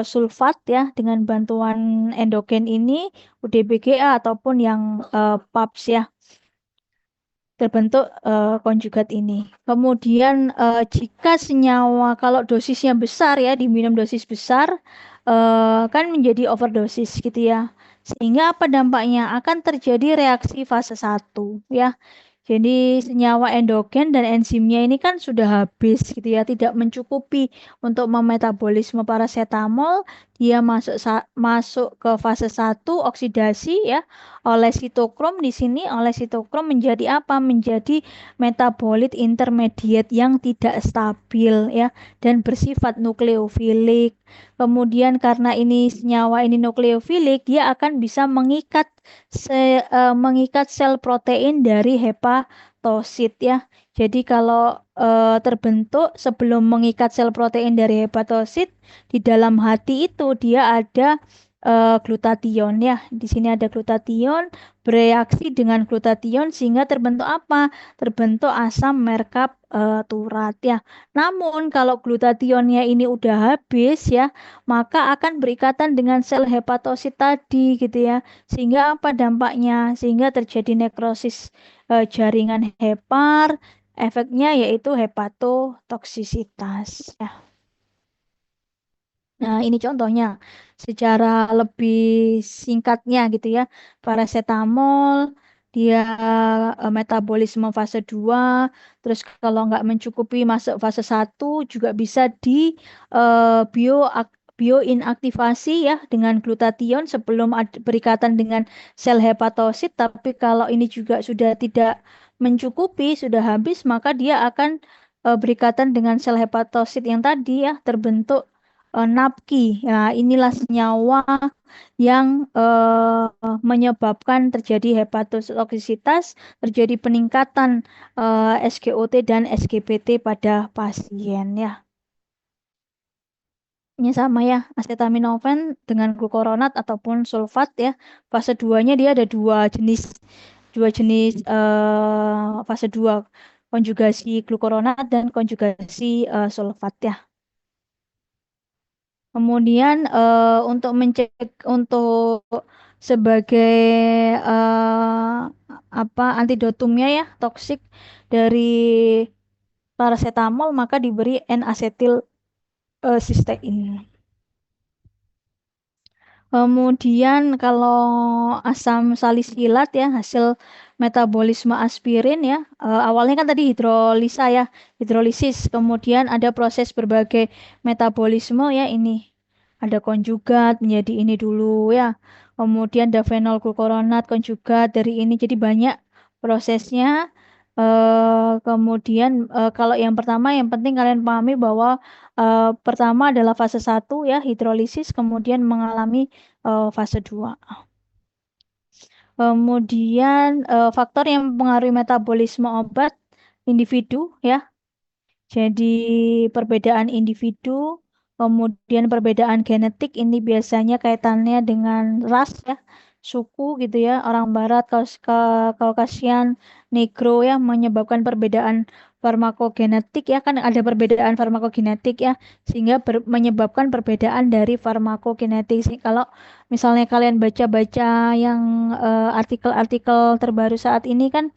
sulfat ya dengan bantuan endogen ini UDBGA ataupun yang PAPS ya terbentuk konjugat ini. Kemudian jika senyawa kalau dosisnya besar ya diminum dosis besar kan menjadi overdosis gitu ya. Sehingga apa dampaknya? Akan terjadi reaksi fase 1 ya. Jadi senyawa endogen dan enzimnya ini kan sudah habis gitu ya, tidak mencukupi untuk memetabolisme paracetamol. Dia masuk ke fase 1 oksidasi ya oleh sitokrom di sini oleh sitokrom menjadi apa? Menjadi metabolit intermediate yang tidak stabil ya dan bersifat nukleofilik. Kemudian karena ini senyawa ini nukleofilik, dia akan bisa mengikat sel protein dari hepatosit ya. Jadi kalau terbentuk sebelum mengikat sel protein dari hepatosit di dalam hati itu dia ada glutathione ya. Di sini ada glutathione bereaksi dengan glutathione sehingga terbentuk apa? Terbentuk asam merkapturat ya. Namun kalau glutathionnya ini udah habis ya, maka akan berikatan dengan sel hepatosit tadi gitu ya. Sehingga apa dampaknya? Sehingga terjadi nekrosis jaringan hepar, efeknya yaitu hepatotoksisitas ya. Nah, ini contohnya secara lebih singkatnya gitu ya. Paracetamol dia metabolisme fase 2, terus kalau nggak mencukupi masuk fase 1 juga bisa di bioinaktivasi ya dengan glutathione sebelum berikatan dengan sel hepatosit, tapi kalau ini juga sudah tidak mencukupi, sudah habis, maka dia akan berikatan dengan sel hepatosit yang tadi ya terbentuk napki. Ya, inilah senyawa yang menyebabkan terjadi hepatotoksisitas, terjadi peningkatan SGOT dan SGPT pada pasien ya. Ini sama ya, acetaminophen dengan glukuronat ataupun sulfat ya. Fase 2-nya dia ada dua jenis fase 2 konjugasi glukuronat dan konjugasi sulfat ya. Kemudian untuk untuk sebagai eh, apa antidotumnya ya toksik dari paracetamol maka diberi N-asetil sistein. Kemudian kalau asam salisilat ya hasil metabolisme aspirin ya awalnya kan tadi hidrolisa ya hidrolisis kemudian ada proses berbagai metabolisme ya ini ada konjugat menjadi ini dulu ya kemudian ada fenolglukuronat konjugat dari ini jadi banyak prosesnya. Kemudian kalau yang pertama yang penting kalian pahami bahwa pertama adalah fase 1 ya hidrolisis kemudian mengalami fase 2. Kemudian faktor yang mempengaruhi metabolisme obat individu ya. Jadi perbedaan individu, kemudian perbedaan genetik ini biasanya kaitannya dengan ras ya, suku gitu ya, orang Barat, Kaukasian, Negro ya menyebabkan perbedaan farmakogenetik ya kan ada perbedaan farmakogenetik ya sehingga menyebabkan perbedaan dari farmakokinetik. Kalau misalnya kalian baca-baca yang artikel-artikel terbaru saat ini kan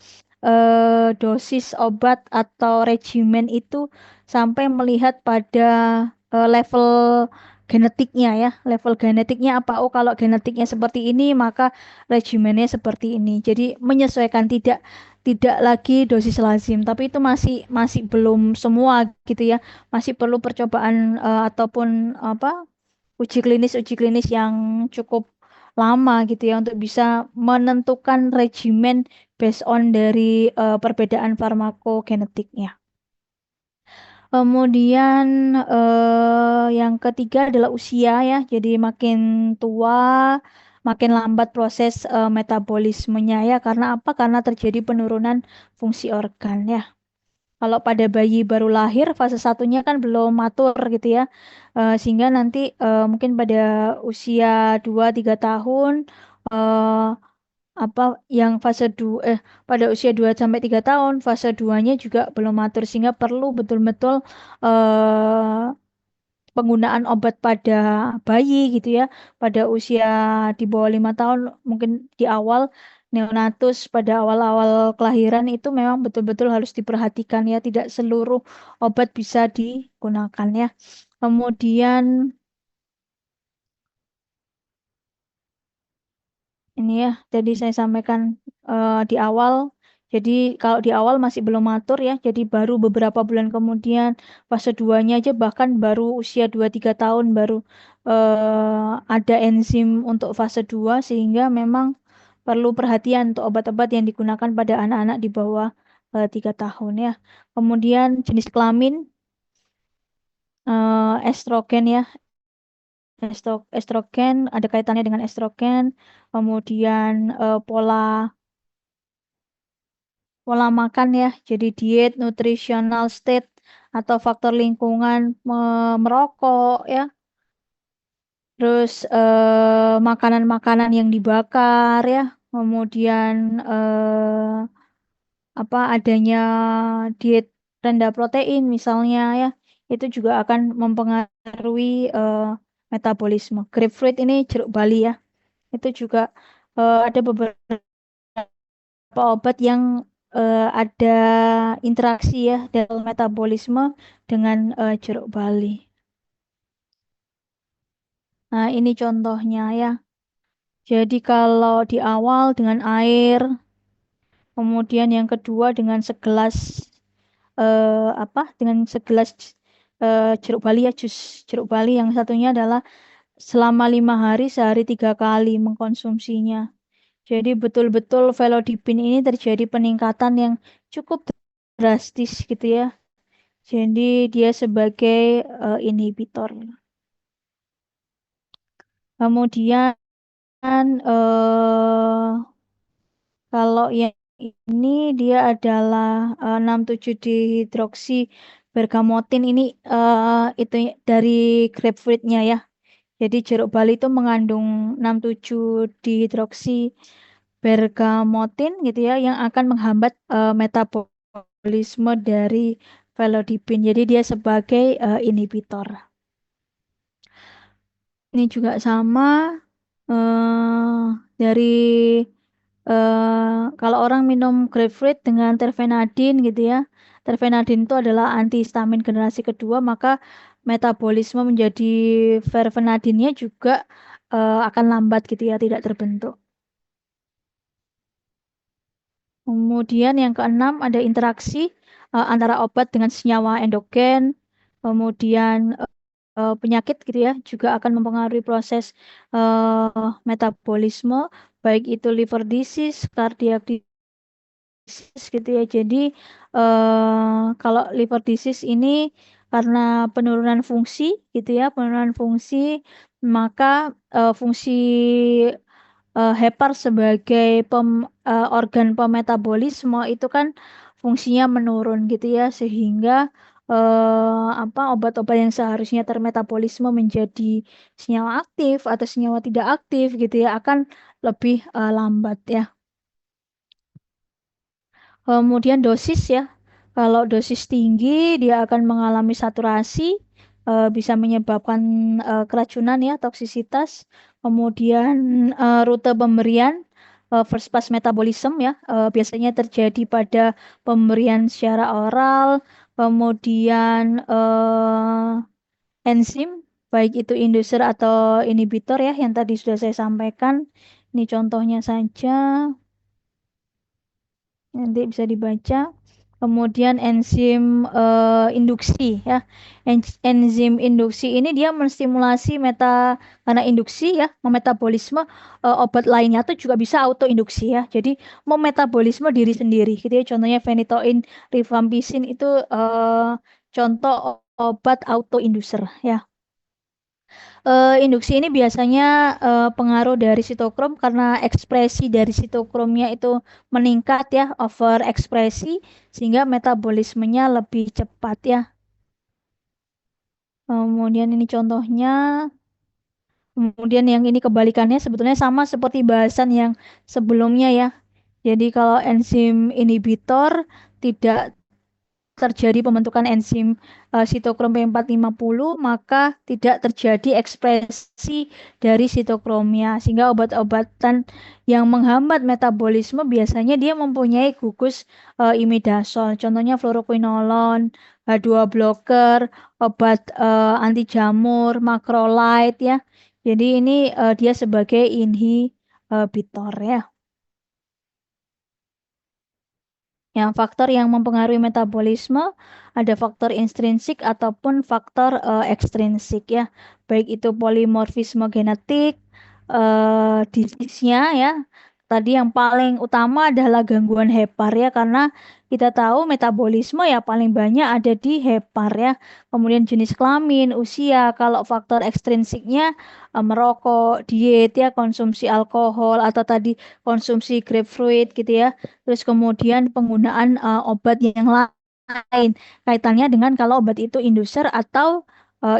dosis obat atau regimen itu sampai melihat pada level genetiknya ya, level genetiknya apa? Oh, kalau genetiknya seperti ini, maka regimennya seperti ini. Jadi menyesuaikan, tidak lagi dosis lazim, tapi itu masih masih belum semua gitu ya. Masih perlu percobaan ataupun apa? Uji klinis yang cukup lama gitu ya untuk bisa menentukan regimen based on dari perbedaan farmakogenetiknya. Kemudian yang ketiga adalah usia ya. Jadi makin tua, makin lambat proses metabolismenya ya. Karena apa? Karena terjadi penurunan fungsi organ ya. Kalau pada bayi baru lahir, fase satunya kan belum matur gitu ya. Sehingga nanti mungkin pada usia 2-3 tahun eh, apa yang fase 2 pada usia 2 sampai 3 tahun fase 2-nya juga belum matur sehingga perlu betul-betul eh, penggunaan obat pada bayi gitu ya pada usia di bawah 5 tahun mungkin di awal neonatus pada awal-awal kelahiran itu memang betul-betul harus diperhatikan ya tidak seluruh obat bisa digunakan ya kemudian ini ya, jadi saya sampaikan di awal. Jadi kalau di awal masih belum matur ya, jadi baru beberapa bulan kemudian fase 2-nya aja bahkan baru usia 2-3 tahun baru ada enzim untuk fase 2 sehingga memang perlu perhatian untuk obat-obat yang digunakan pada anak-anak di bawah 3 tahun ya. Kemudian jenis kelamin estrogen ya. Estrogen ada kaitannya dengan estrogen, kemudian pola pola makan ya, jadi diet, nutritional state atau faktor lingkungan, merokok ya, terus makanan-makanan yang dibakar ya, kemudian apa adanya diet rendah protein misalnya ya, itu juga akan mempengaruhi metabolisme. Grapefruit ini jeruk Bali ya, itu juga ada beberapa obat yang ada interaksi ya dalam metabolisme dengan jeruk Bali. Nah, ini contohnya ya. Jadi kalau di awal dengan air, kemudian yang kedua dengan segelas apa? Dengan segelas jeruk Bali ya, jus jeruk Bali. Yang satunya adalah selama 5 hari sehari 3 kali mengkonsumsinya. Jadi betul-betul velodipin ini terjadi peningkatan yang cukup drastis gitu ya. Jadi dia sebagai inhibitor. Kemudian kalau yang ini dia adalah 67 dihidroksi bergamotin ini itu dari grapefruitnya ya. Jadi jeruk Bali itu mengandung 67 dihidroksi bergamotin gitu ya yang akan menghambat metabolisme dari velodipin. Jadi dia sebagai inhibitor. Ini juga sama dari kalau orang minum grapefruit dengan terfenadin gitu ya. Terfenadin itu adalah antihistamin generasi kedua, maka metabolisme menjadi ferfenadinnya juga akan lambat gitu ya, tidak terbentuk. Kemudian yang keenam ada interaksi antara obat dengan senyawa endogen. Kemudian penyakit gitu ya juga akan mempengaruhi proses metabolisme baik itu liver disease, cardiac disease gitu ya. Jadi kalau liver disease ini karena penurunan fungsi gitu ya, penurunan fungsi maka fungsi hepar sebagai organ pemetabolisme itu kan fungsinya menurun gitu ya sehingga apa obat-obat yang seharusnya termetabolisme menjadi senyawa aktif atau senyawa tidak aktif gitu ya akan lebih lambat ya. Kemudian dosis ya. Kalau dosis tinggi dia akan mengalami saturasi bisa menyebabkan keracunan ya, toksisitas. Kemudian rute pemberian first pass metabolism ya, biasanya terjadi pada pemberian secara oral, kemudian enzim baik itu inducer atau inhibitor ya, yang tadi sudah saya sampaikan. Ini contohnya saja, nanti bisa dibaca. Kemudian enzim induksi ya. Enzim induksi ini dia menstimulasi karena induksi ya, memetabolisme obat lainnya atau juga bisa autoinduksi ya. Jadi memetabolisme diri sendiri gitu ya. Contohnya phenytoin, rifampicin itu contoh obat autoinducer ya. Induksi ini biasanya pengaruh dari sitokrom karena ekspresi dari sitokromnya itu meningkat ya, over ekspresi sehingga metabolismenya lebih cepat ya. Kemudian ini contohnya. Kemudian yang ini kebalikannya sebetulnya sama seperti bahasan yang sebelumnya ya. Jadi kalau enzim inhibitor tidak terjadi pembentukan enzim sitokrom P450, maka tidak terjadi ekspresi dari sitokromnya. Sehingga obat-obatan yang menghambat metabolisme biasanya dia mempunyai gugus imidazol. Contohnya fluoroquinolone, H2 blocker, obat anti jamur, macrolide ya. Jadi ini dia sebagai inhibitor ya. Yang faktor yang mempengaruhi metabolisme ada faktor intrinsik ataupun faktor ekstrinsik ya. Baik itu polimorfisme genetik, disease-nya ya. Tadi yang paling utama adalah gangguan hepar ya, karena kita tahu metabolisme ya paling banyak ada di hepar ya. Kemudian jenis kelamin, usia, kalau faktor ekstrinsiknya merokok, diet ya, konsumsi alkohol atau tadi konsumsi grapefruit gitu ya. Terus kemudian penggunaan obat yang lain kaitannya dengan kalau obat itu inducer atau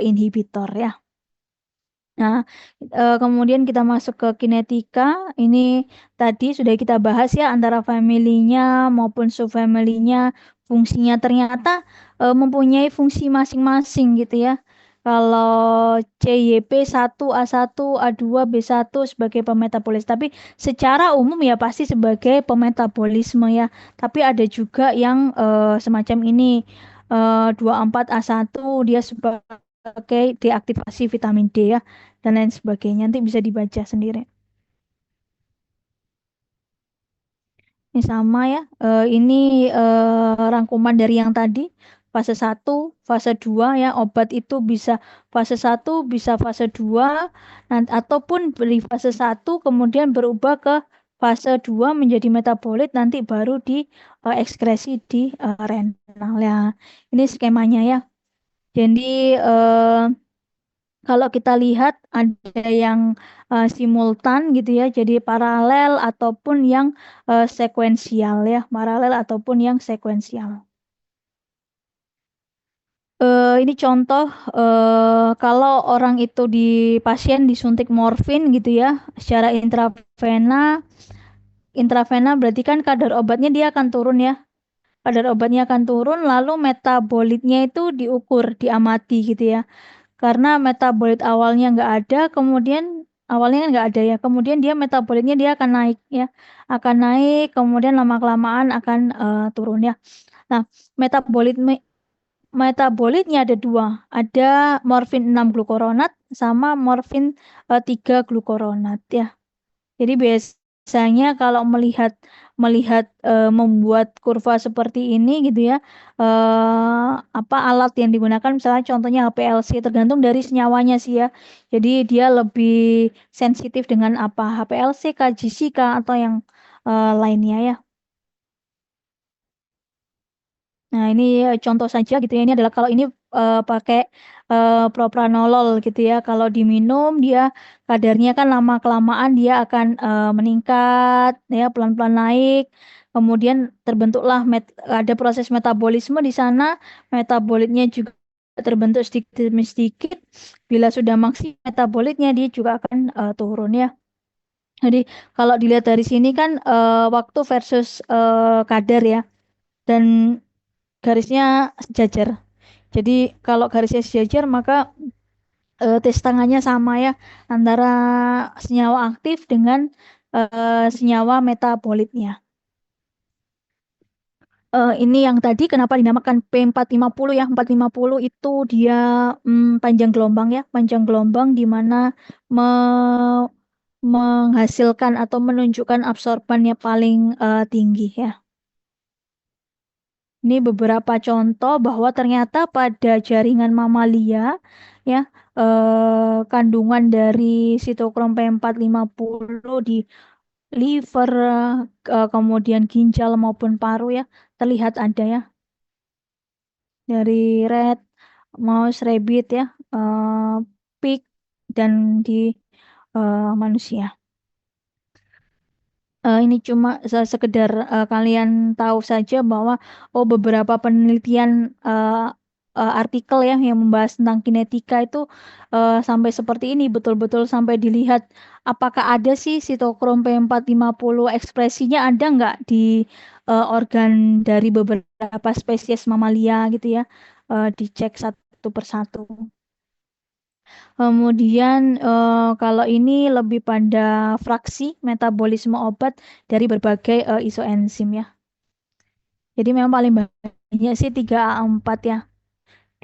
inhibitor ya. Nah, kemudian kita masuk ke kinetika. Ini tadi sudah kita bahas ya antara familinya maupun subfamilinya, fungsinya ternyata mempunyai fungsi masing-masing gitu ya. Kalau CYP1, A1, A2, B1 sebagai pemetabolis, tapi secara umum ya pasti sebagai pemetabolisme ya. Tapi ada juga yang semacam ini 24A1 dia sebagai deaktivasi vitamin D ya dan lain sebagainya. Nanti bisa dibaca sendiri. Ini sama ya. Ini rangkuman dari yang tadi. Fase 1, fase 2 ya. Obat itu bisa fase 1, bisa fase 2. Ataupun dari fase 1 kemudian berubah ke fase 2 menjadi metabolit. Nanti baru diekskresi di renal ya. Ini skemanya ya. Jadi kalau kita lihat ada yang simultan gitu ya, jadi paralel ataupun yang sekuensial ya, paralel ataupun yang sekuensial. Ini contoh kalau orang itu di pasien disuntik morfin gitu ya, secara intravena berarti kan kadar obatnya dia akan turun ya. Kadar obatnya akan turun, lalu metabolitnya itu diukur, diamati gitu ya. Karena metabolit awalnya nggak ada, kemudian awalnya kan nggak ada ya, kemudian dia metabolitnya dia akan naik ya, akan naik, kemudian lama-kelamaan akan turun ya. Nah, metabolitnya ada dua, ada morfin 6 glukoronat sama morfin 3 glukoronat ya. Jadi biasanya kalau melihat melihat membuat kurva seperti ini gitu ya, apa alat yang digunakan misalnya contohnya HPLC tergantung dari senyawanya sih ya. Jadi dia lebih sensitif dengan apa HPLC, KGC atau yang lainnya ya. Nah, ini contoh saja gitu ya. Ini adalah kalau ini pakai propranolol gitu ya. Kalau diminum dia kadarnya kan lama-kelamaan dia akan meningkat ya, pelan-pelan naik. Kemudian terbentuklah ada proses metabolisme di sana. Metabolitnya juga terbentuk sedikit demi sedikit. Bila sudah maksimal metabolitnya dia juga akan turun ya. Jadi kalau dilihat dari sini kan waktu versus kadar ya. Dan garisnya sejajar. Jadi kalau garisnya sejajar maka tes tangannya sama ya antara senyawa aktif dengan senyawa metabolitnya. Ini yang tadi kenapa dinamakan P450 ya? 450 itu dia panjang gelombang ya, panjang gelombang di mana me- menghasilkan atau menunjukkan absorbannya paling tinggi ya. Ini beberapa contoh bahwa ternyata pada jaringan mamalia ya, kandungan dari sitokrom P450 di liver, kemudian ginjal maupun paru ya, terlihat ada ya, dari rat, mouse, rabbit ya, pig, dan di manusia. Ini cuma sekedar kalian tahu saja bahwa beberapa penelitian artikel ya yang membahas tentang kinetika itu sampai seperti ini, betul-betul sampai dilihat apakah ada sih sitokrom P450 ekspresinya ada nggak di organ dari beberapa spesies mamalia gitu ya, dicek satu persatu. Kemudian kalau ini lebih pada fraksi metabolisme obat dari berbagai isoenzim ya. Jadi memang paling banyak sih 3A4 ya.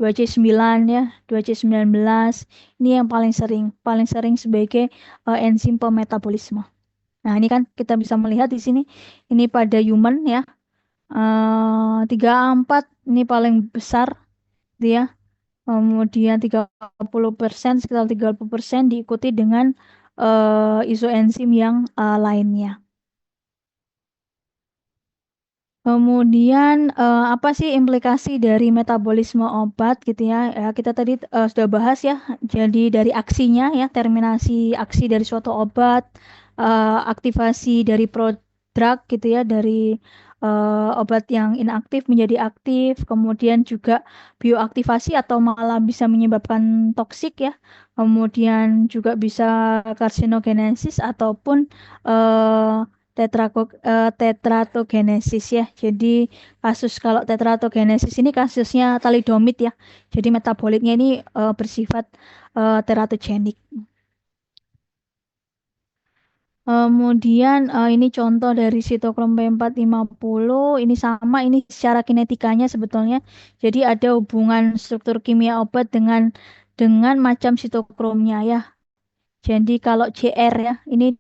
2C9 ya, 2C19. Ini yang paling sering sebagai enzim pemetabolisme. Nah, ini kan kita bisa melihat di sini ini pada human ya. 3A4 ini paling besar dia. Kemudian 30%, sekitar 30% diikuti dengan isoenzim yang lainnya. Kemudian apa sih implikasi dari metabolisme obat gitu ya? Ya kita tadi sudah bahas ya. Jadi dari aksinya ya, terminasi aksi dari suatu obat, aktivasi dari prodrug gitu ya, dari obat yang inaktif menjadi aktif, kemudian juga bioaktivasi atau malah bisa menyebabkan toksik ya. Kemudian juga bisa karsinogenesis ataupun tetratogenesis ya. Jadi kasus kalau tetratogenesis ini kasusnya talidomid ya. Jadi metabolitnya ini bersifat teratogenik. Kemudian ini contoh dari sitokrom P450. Ini sama, ini secara kinetikanya sebetulnya. Jadi ada hubungan struktur kimia obat dengan macam sitokromnya ya. Jadi kalau CR ya, ini